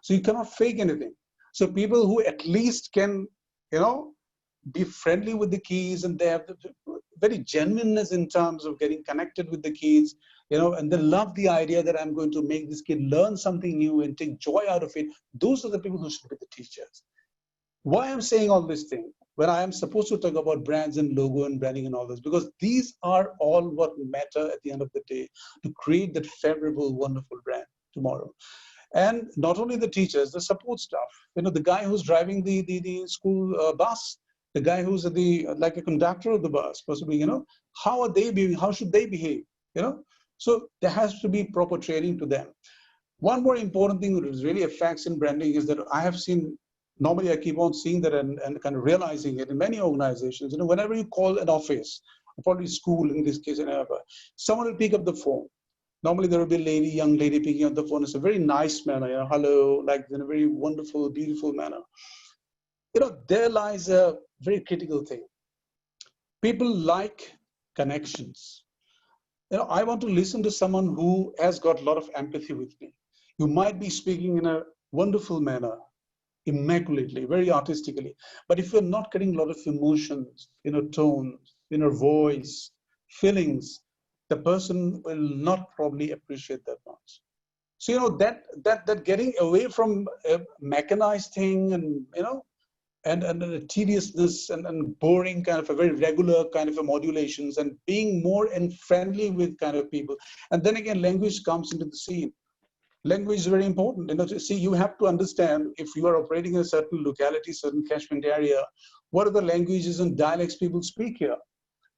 So you cannot fake anything. So people who at least can, be friendly with the kids, and they have the very genuineness in terms of getting connected with the kids, and they love the idea that I'm going to make this kid learn something new and take joy out of it. Those are the people who should be the teachers. Why I'm saying all this thing, when I am supposed to talk about brands and logo and branding and all this, because these are all what matter at the end of the day to create that favorable, wonderful brand tomorrow. And not only the teachers, the support staff, the guy who's driving the school bus, the guy who's like a conductor of the bus, possibly, how are they behaving? How should they behave? So there has to be proper training to them. One more important thing that really affects in branding is that I have seen, normally I keep on seeing that and kind of realizing it in many organizations, whenever you call an office, probably school in this case, someone will pick up the phone. Normally there will be a young lady picking up the phone. It's a very nice manner, hello, like in a very wonderful, beautiful manner. There lies a very critical thing. People like connections. I want to listen to someone who has got a lot of empathy with me. You might be speaking in a wonderful manner, immaculately, very artistically, but if you're not getting a lot of emotions, tone, voice, feelings, the person will not probably appreciate that much. So that getting away from a mechanized thing and and a tediousness and boring kind of a very regular kind of a modulations, and being more and friendly with kind of people. And then again, language comes into the scene. Language is very important. See, you have to understand, if you are operating in a certain locality, certain catchment area, what are the languages and dialects people speak here?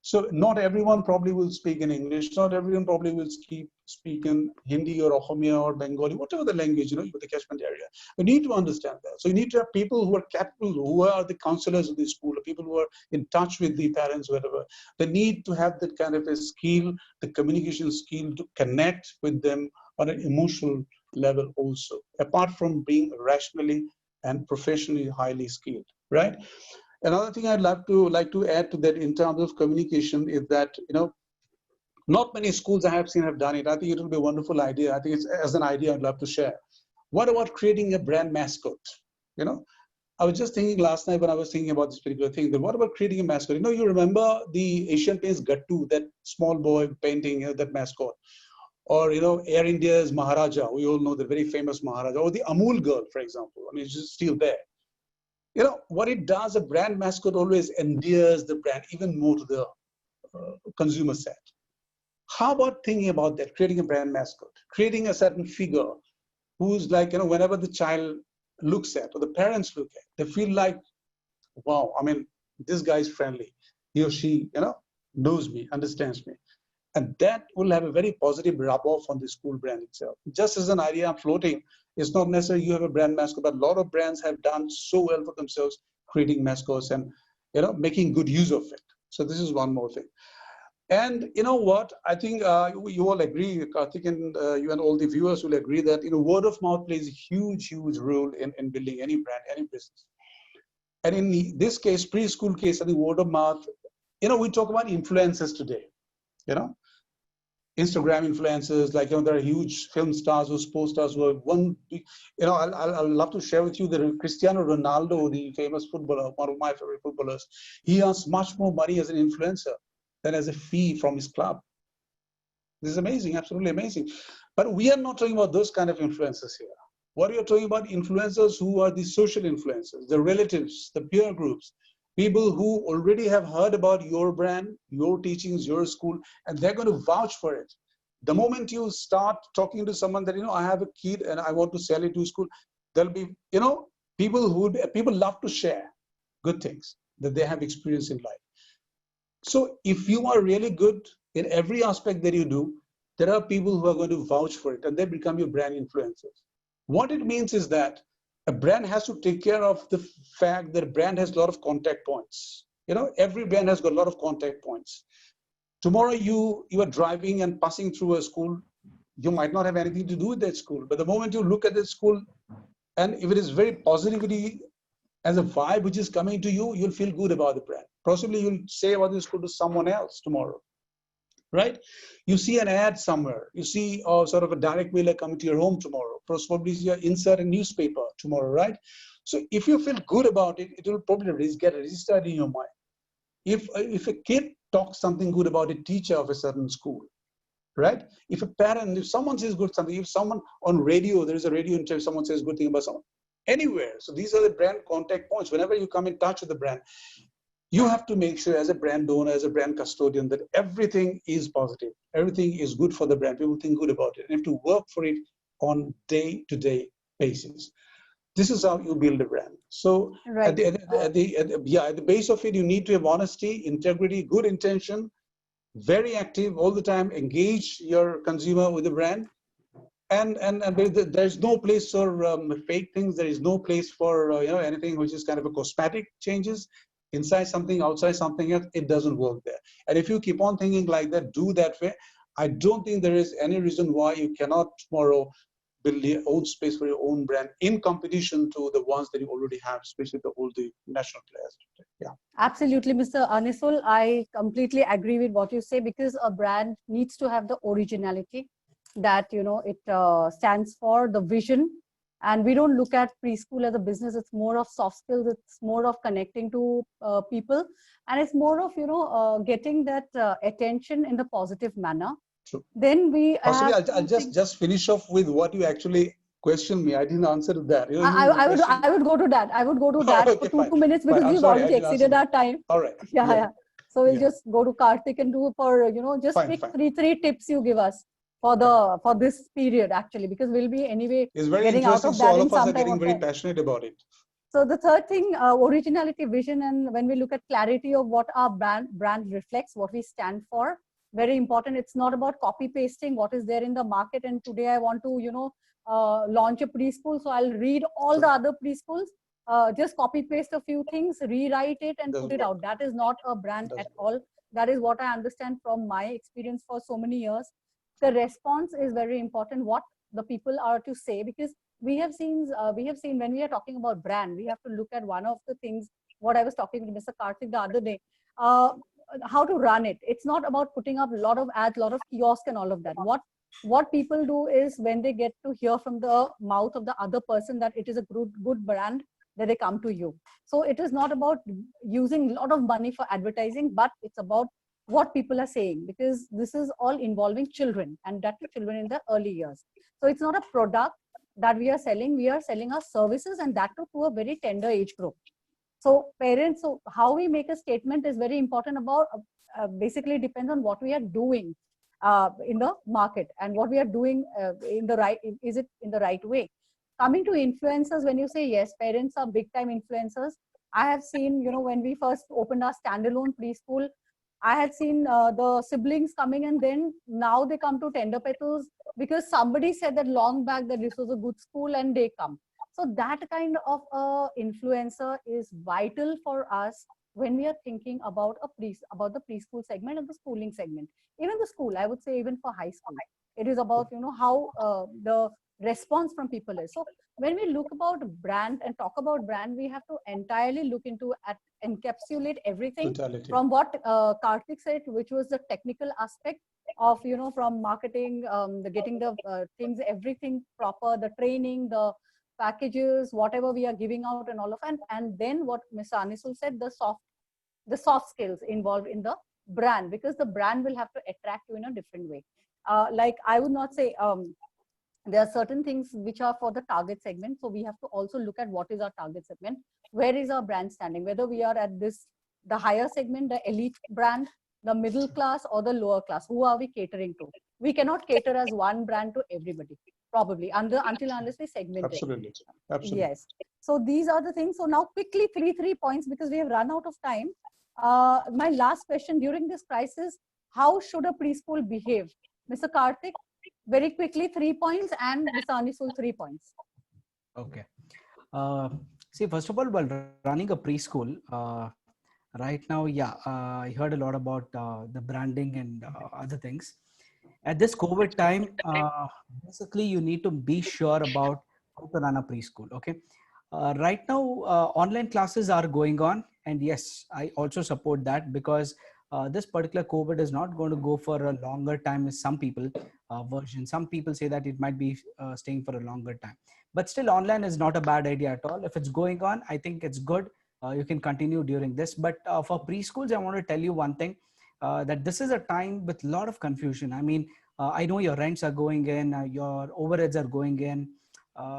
So not everyone probably will speak in English. Not everyone probably will speak in Hindi or Ohomia or Bengali, whatever the language, the catchment area. You need to understand that. So you need to have people who are capable, who are the counselors of the school, people who are in touch with the parents, whatever. They need to have that kind of a skill, the communication skill to connect with them on an emotional level also, apart from being rationally and professionally highly skilled, right? Another thing I'd like to add to that in terms of communication is that, not many schools I have seen have done it. I think it will be a wonderful idea. I think it's as an idea I'd love to share. What about creating a brand mascot? I was just thinking last night when I was thinking about this particular thing, that what about creating a mascot? You remember the Asian Paints Gattu, that small boy painting, that mascot. Or, Air India's Maharaja, we all know the very famous Maharaja, or the Amul girl, for example. I mean, it's just still there. What it does, a brand mascot always endears the brand even more to the consumer set. How about thinking about that, creating a brand mascot, creating a certain figure who's like, whenever the child looks at, or the parents look at, they feel like, wow, I mean, this guy is friendly. He or she, knows me, understands me. And that will have a very positive rub-off on the school brand itself. Just as an idea I'm floating, it's not necessarily you have a brand mascot, but a lot of brands have done so well for themselves, creating mascots and making good use of it. So this is one more thing. And you know what? I think you all agree, Karthik, and you and all the viewers will agree that word of mouth plays a huge, huge role in building any brand, any business. And in this case, preschool case, I think word of mouth. We talk about influencers today. Instagram influencers, like there are huge film stars or sports stars who are one. I'll love to share with you that Cristiano Ronaldo, the famous footballer, one of my favorite footballers, he earns much more money as an influencer than as a fee from his club. This is amazing, absolutely amazing. But we are not talking about those kind of influencers here. What we are talking about, influencers who are the social influencers, the relatives, the peer groups, people who already have heard about your brand, your teachings, your school, and they're going to vouch for it. The moment you start talking to someone that, I have a kid and I want to sell it to school, there'll be, people love to share good things that they have experienced in life. So if you are really good in every aspect that you do, there are people who are going to vouch for it and they become your brand influencers. What it means is that a brand has to take care of the fact that a brand has a lot of contact points. Every brand has got a lot of contact points. Tomorrow you are driving and passing through a school, you might not have anything to do with that school. But the moment you look at that school, and if it is very positivity as a vibe which is coming to you, you'll feel good about the brand. Possibly you'll say about the school to someone else tomorrow, right? You see an ad somewhere, you see sort of a direct mailer coming to your home tomorrow, probably you insert a newspaper tomorrow, right? So if you feel good about it, it will probably get registered in your mind. If a kid talks something good about a teacher of a certain school, right? If a parent, if someone says good something, if someone on radio, there is a radio interview, someone says good thing about someone, anywhere. So these are the brand contact points. Whenever you come in touch with the brand, you have to make sure as a brand owner, as a brand custodian, that everything is positive. Everything is good for the brand. People think good about it. And you have to work for it on day-to-day basis. This is how you build a brand. So Right. at the base of it, you need to have honesty, integrity, good intention, very active all the time, engage your consumer with the brand. And there's no place for fake things. There is no place for anything which is kind of a cosmetic changes, inside something, outside something else. It doesn't work there. And if you keep on thinking like that, do that way, I don't think there is any reason why you cannot tomorrow build your own space for your own brand in competition to the ones that you already have, especially all the national players. Yeah. Absolutely, Mr. Anisul. I completely agree with what you say, because a brand needs to have the originality that, it stands for, the vision. And we don't look at preschool as a business. It's more of soft skills. It's more of connecting to people. And it's more of, getting that attention in the positive manner. True. Then we Possibly, have I'll just finish off with what you actually questioned me. I didn't answer to that. I would go to that. I would go to that Okay, for 2 minutes, because I'm we've sorry, already exceeded our time. All right. Yeah. So we'll just go to Karthik and do for, just Fine, pick fine. three tips you give us for this period, actually, because we'll be anyway It's very getting out interesting. of So that all in of us some are time. getting very passionate about it. So the third thing, originality, vision, and when we look at clarity of what our brand reflects, what we stand for, very important. It's not about copy pasting what is there in the market. And today I want to, launch a preschool, so I'll read all the other preschools, just copy paste a few things, rewrite it, and put it out. That is not a brand at all. That is what I understand from my experience for so many years. The response is very important. What the people are to say, because we have seen when we are talking about brand, we have to look at one of the things, what I was talking to Mr. Karthik the other day, how to run it. It's not about putting up a lot of ads, a lot of kiosk and all of that. What people do is, when they get to hear from the mouth of the other person that it is a good brand, that they come to you. So it is not about using a lot of money for advertising, but it's about what people are saying, because this is all involving children, and that to children in the early years. So it's not a product that we are selling our services, and that to a very tender age group. So parents, so how we make a statement is very important. About basically depends on what we are doing in the market, and what we are doing in the right, is it in the right way. Coming to influencers, when you say yes, parents are big time influencers. I have seen, when we first opened our standalone preschool, I had seen the siblings coming, and then now they come to Tender Petals because somebody said that long back that this was a good school, and they come. So that kind of influencer is vital for us when we are thinking about about the preschool segment and the schooling segment. Even the school, I would say, even for high school, it is about how the response from people is. So when we look about brand and talk about brand, we have to entirely look into encapsulate everything. Totality. From what Karthik said, which was the technical aspect of from marketing, the getting the things, everything proper, the training, the packages, whatever we are giving out, and all of, and then what Mr. Anisul said, the soft skills involved in the brand, because the brand will have to attract you in a different way. Like I would not say there are certain things which are for the target segment. So we have to also look at what is our target segment, where is our brand standing, whether we are at the higher segment, the elite brand, the middle class, or the lower class. Who are we catering to? We cannot cater as one brand to everybody, probably, until unless we segment Absolutely. it. Absolutely. Yes. So these are the things. So now quickly, three points, because we have run out of time. My last question: during this crisis, how should a preschool behave? Mr. Karthik, very quickly, 3 points, and Mr. Anisul, 3 points. Okay. See, first of all, while running a preschool, right now, I heard a lot about the branding and other things. At this COVID time, basically, you need to be sure about how to run a preschool. Okay. Right now, online classes are going on, and yes, I also support that, because this particular COVID is not going to go for a longer time as some people version. Some people say that it might be staying for a longer time, but still online is not a bad idea at all. If it's going on, I think it's good. You can continue during this. But for preschools, I want to tell you one thing, that this is a time with a lot of confusion. I mean, I know your rents are going in, your overheads are going in,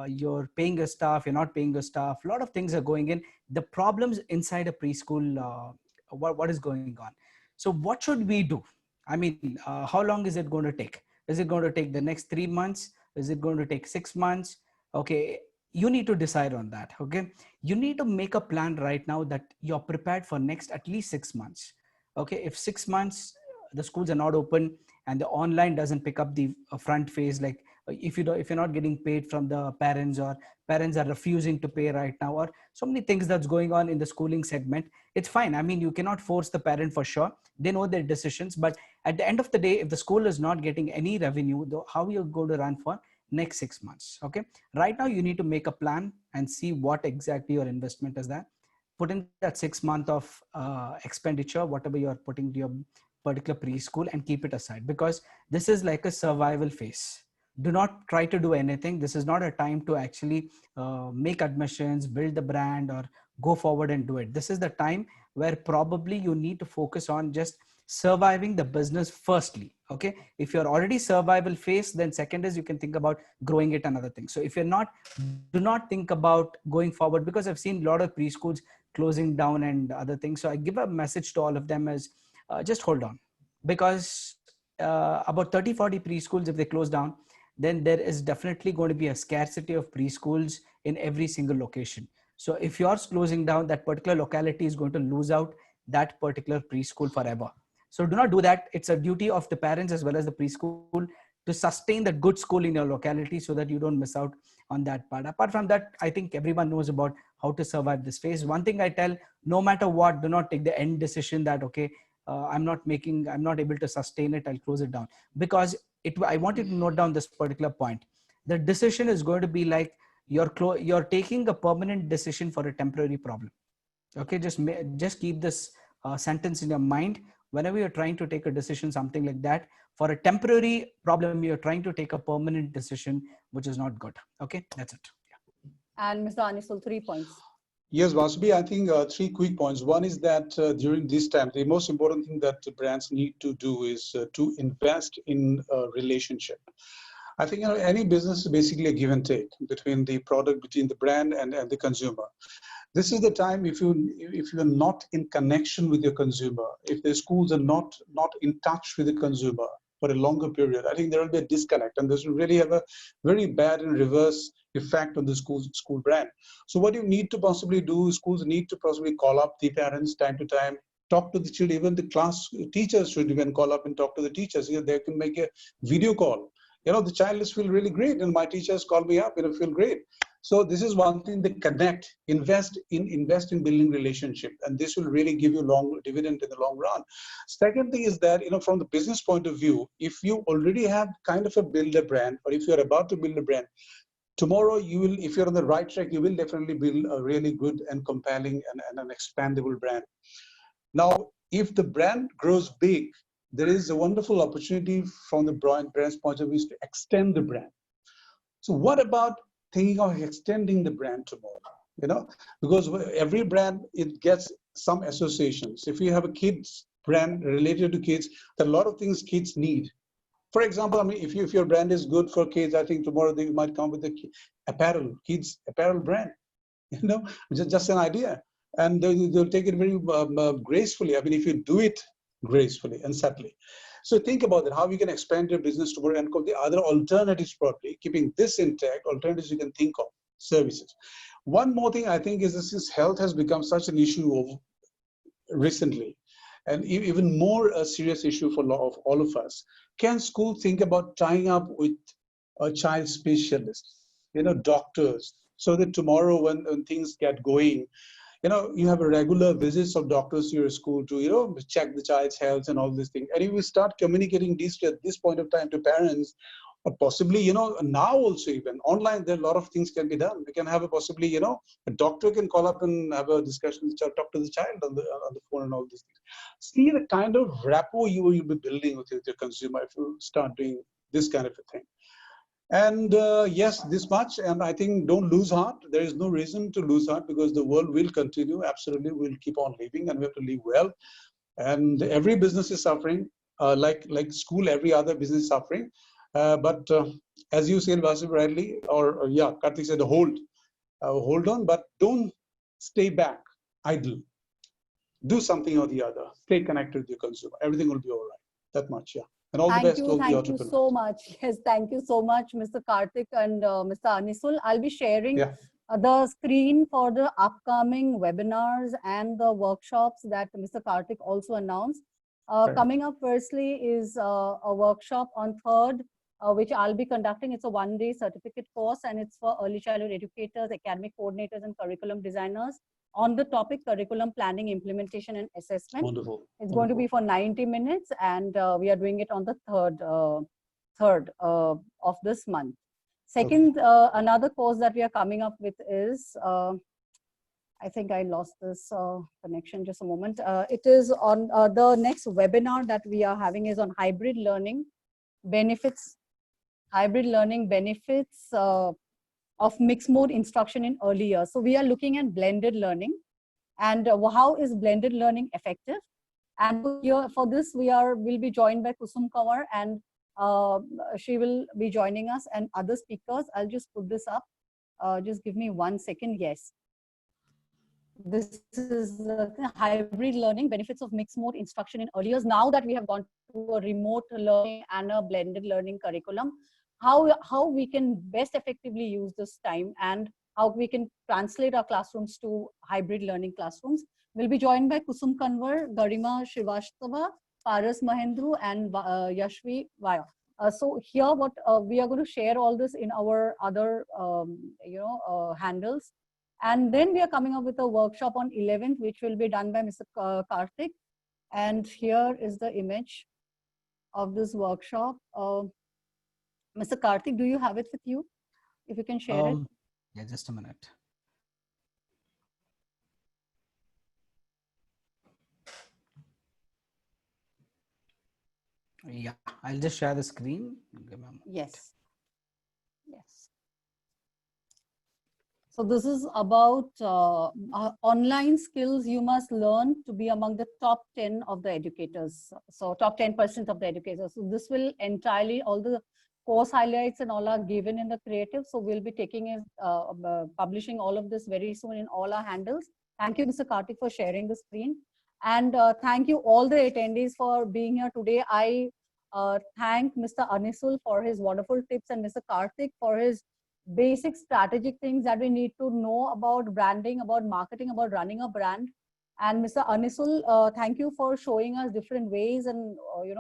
you're paying your staff, you're not paying your staff, a lot of things are going in. The problems inside a preschool, what is going on. So what should we do? I mean, how long is it going to take? Is it going to take the next 3 months? Is it going to take 6 months? Okay, you need to decide on that. Okay, you need to make a plan right now that you're prepared for next at least 6 months. Okay, if 6 months the schools are not open and the online doesn't pick up the front phase, like if you're not getting paid from the parents, or parents are refusing to pay right now, or so many things that's going on in the schooling segment, it's fine. I mean, you cannot force the parent for sure. They know their decisions, but at the end of the day, if the school is not getting any revenue, though, how you're going to run for next 6 months? Okay, right now you need to make a plan and see what exactly your investment is. That put in that 6 month of expenditure, whatever you're putting to your particular preschool, and keep it aside, because this is like a survival phase. Do not try to do anything. This is not a time to actually make admissions, build the brand, or go forward and do it. This is the time where probably you need to focus on just surviving the business firstly. Okay, if you're already survival phase, then second is you can think about growing it, another thing. So if you're not, do not think about going forward, because I've seen a lot of preschools closing down and other things. So I give a message to all of them as just hold on, because about 30-40 preschools, if they close down, then there is definitely going to be a scarcity of preschools in every single location. So if you're closing down, that particular locality is going to lose out that particular preschool forever. So do not do that. It's a duty of the parents as well as the preschool to sustain the good school in your locality, so that you don't miss out on that part. Apart from that, I think everyone knows about how to survive this phase. One thing I tell, no matter what, do not take the end decision that, okay, I'm not able to sustain it, I'll close it down. Because I want you to note down this particular point. The decision is going to be like you're taking a permanent decision for a temporary problem. Okay, just keep this sentence in your mind. Whenever you're trying to take a decision, something like that, for a temporary problem, you're trying to take a permanent decision, which is not good. Okay, that's it. Yeah. And Mr. Anisul, 3 points. Yes, Vasavvvi, I think 3 quick points. One is that during this time, the most important thing that brands need to do is to invest in a relationship. I think any business is basically a give and take between the product, between the brand and the consumer. This is the time, if you're not in connection with your consumer, if the schools are not in touch with the consumer for a longer period, I think there will be a disconnect, and this will really have a very bad and reverse effect on the school brand. So what you need to possibly do, schools need to possibly call up the parents time to time, talk to the children. Even the class teachers should even call up and talk to the teachers. They can make a video call. The child will feel really great, and my teachers call me up, feel great. So this is one thing, they connect, invest in building relationship, and this will really give you long dividend in the long run. Second thing is that, from the business point of view, if you already have kind of a build a brand, or if you're about to build a brand, tomorrow you will, if you're on the right track, you will definitely build a really good and compelling and an expandable brand. Now, if the brand grows big, there is a wonderful opportunity from the brand's point of view to extend the brand. So what about thinking of extending the brand tomorrow? Because every brand, it gets some associations. If you have a kids brand related to kids, there are a lot of things kids need. For example, I mean, if your brand is good for kids, I think tomorrow they might come with a kids apparel brand. Just an idea, and they'll take it very gracefully. I mean, if you do it gracefully and subtly. So think about that, how you can expand your business tomorrow and call the other alternatives properly, keeping this intact, alternatives you can think of, services. One more thing I think is this health has become such an issue recently, and even more a serious issue for all of us. Can school think about tying up with a child specialist, doctors, so that tomorrow when things get going, you have a regular visits of doctors to your school to, check the child's health and all these things. And if we start communicating this at this point of time to parents, or possibly, now also even online, there are a lot of things can be done. We can have possibly, a doctor can call up and have a discussion, talk to the child on the phone and all these things. See the kind of rapport you will be building with your consumer if you start doing this kind of a thing. And yes, this much, and I think don't lose heart. There is no reason to lose heart, because the world will continue. Absolutely, we'll keep on living, and we have to live well. And every business is suffering, like school, every other business is suffering. But as you said, Vasavvvi, rightly, or yeah, Karthik said, hold on, but don't stay back, idle. Do something or the other. Stay connected with your consumer. Everything will be all right. That much, yeah. And all the best to all the Thank you entrepreneurs. so much. Yes, thank you so much, Mr. Karthik and Mr. ANISUL. I'll be sharing the screen for the upcoming webinars and the workshops that Mr. Karthik also announced. Coming up firstly is a workshop on 3rd, which I'll be conducting. It's a one-day certificate course, and it's for early childhood educators, academic coordinators, and curriculum designers on the topic curriculum planning, implementation, and assessment. Wonderful. It's going to be for 90 minutes, and we are doing it on the 3rd of this month. Second, another course that we are coming up with is, I think I lost this connection just a moment. It is on the next webinar that we are having is on hybrid learning benefits, of mixed mode instruction in early years. So we are looking at blended learning and how is blended learning effective. And here for this, we'll be joined by Kusum Kanwar, and she will be joining us and other speakers. I'll just put this up. Just give me 1 second. Yes. This is hybrid learning, benefits of mixed mode instruction in early years. Now that we have gone to a remote learning and a blended learning curriculum, how we can best effectively use this time and how we can translate our classrooms to hybrid learning classrooms. We'll be joined by Kusum Kanwar, Garima Srivastava, Paras Mahendru, and Yashvi Vaya. So here, what we are going to share all this in our other, handles. And then we are coming up with a workshop on 11th, which will be done by Mr. Karthik. And here is the image of this workshop. Mr. Karthik, do you have it with you? If you can share it. Yeah, just a minute. Yeah, I'll just share the screen. Yes. Yes. So this is about online skills you must learn to be among the top 10 of the educators. So top 10% of the educators. So this will entirely, all the course highlights and all are given in the creative. So we'll be taking it, publishing all of this very soon in all our handles. Thank you, Mr. Karthik, for sharing the screen. And thank you all the attendees for being here today. I thank Mr. ANISUL for his wonderful tips and Mr. Karthik for his basic strategic things that we need to know about branding, about marketing, about running a brand. And Mr. ANISUL, thank you for showing us different ways and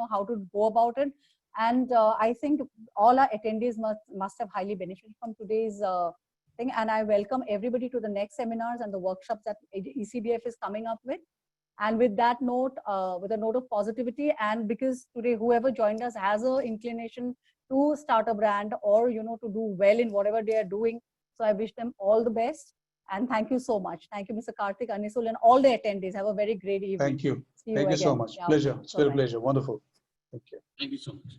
how to go about it. And I think all our attendees must have highly benefited from today's thing. And I welcome everybody to the next seminars and the workshops that ECDF is coming up with. And with that note, with a note of positivity, and because today whoever joined us has an inclination to start a brand or to do well in whatever they are doing. So I wish them all the best. And thank you so much. Thank you, Mr. Karthik, ANISUL, and all the attendees. Have a very great evening. Thank you. Thank you so much. Pleasure. It's been a pleasure. Wonderful. Thank you. Thank you so much.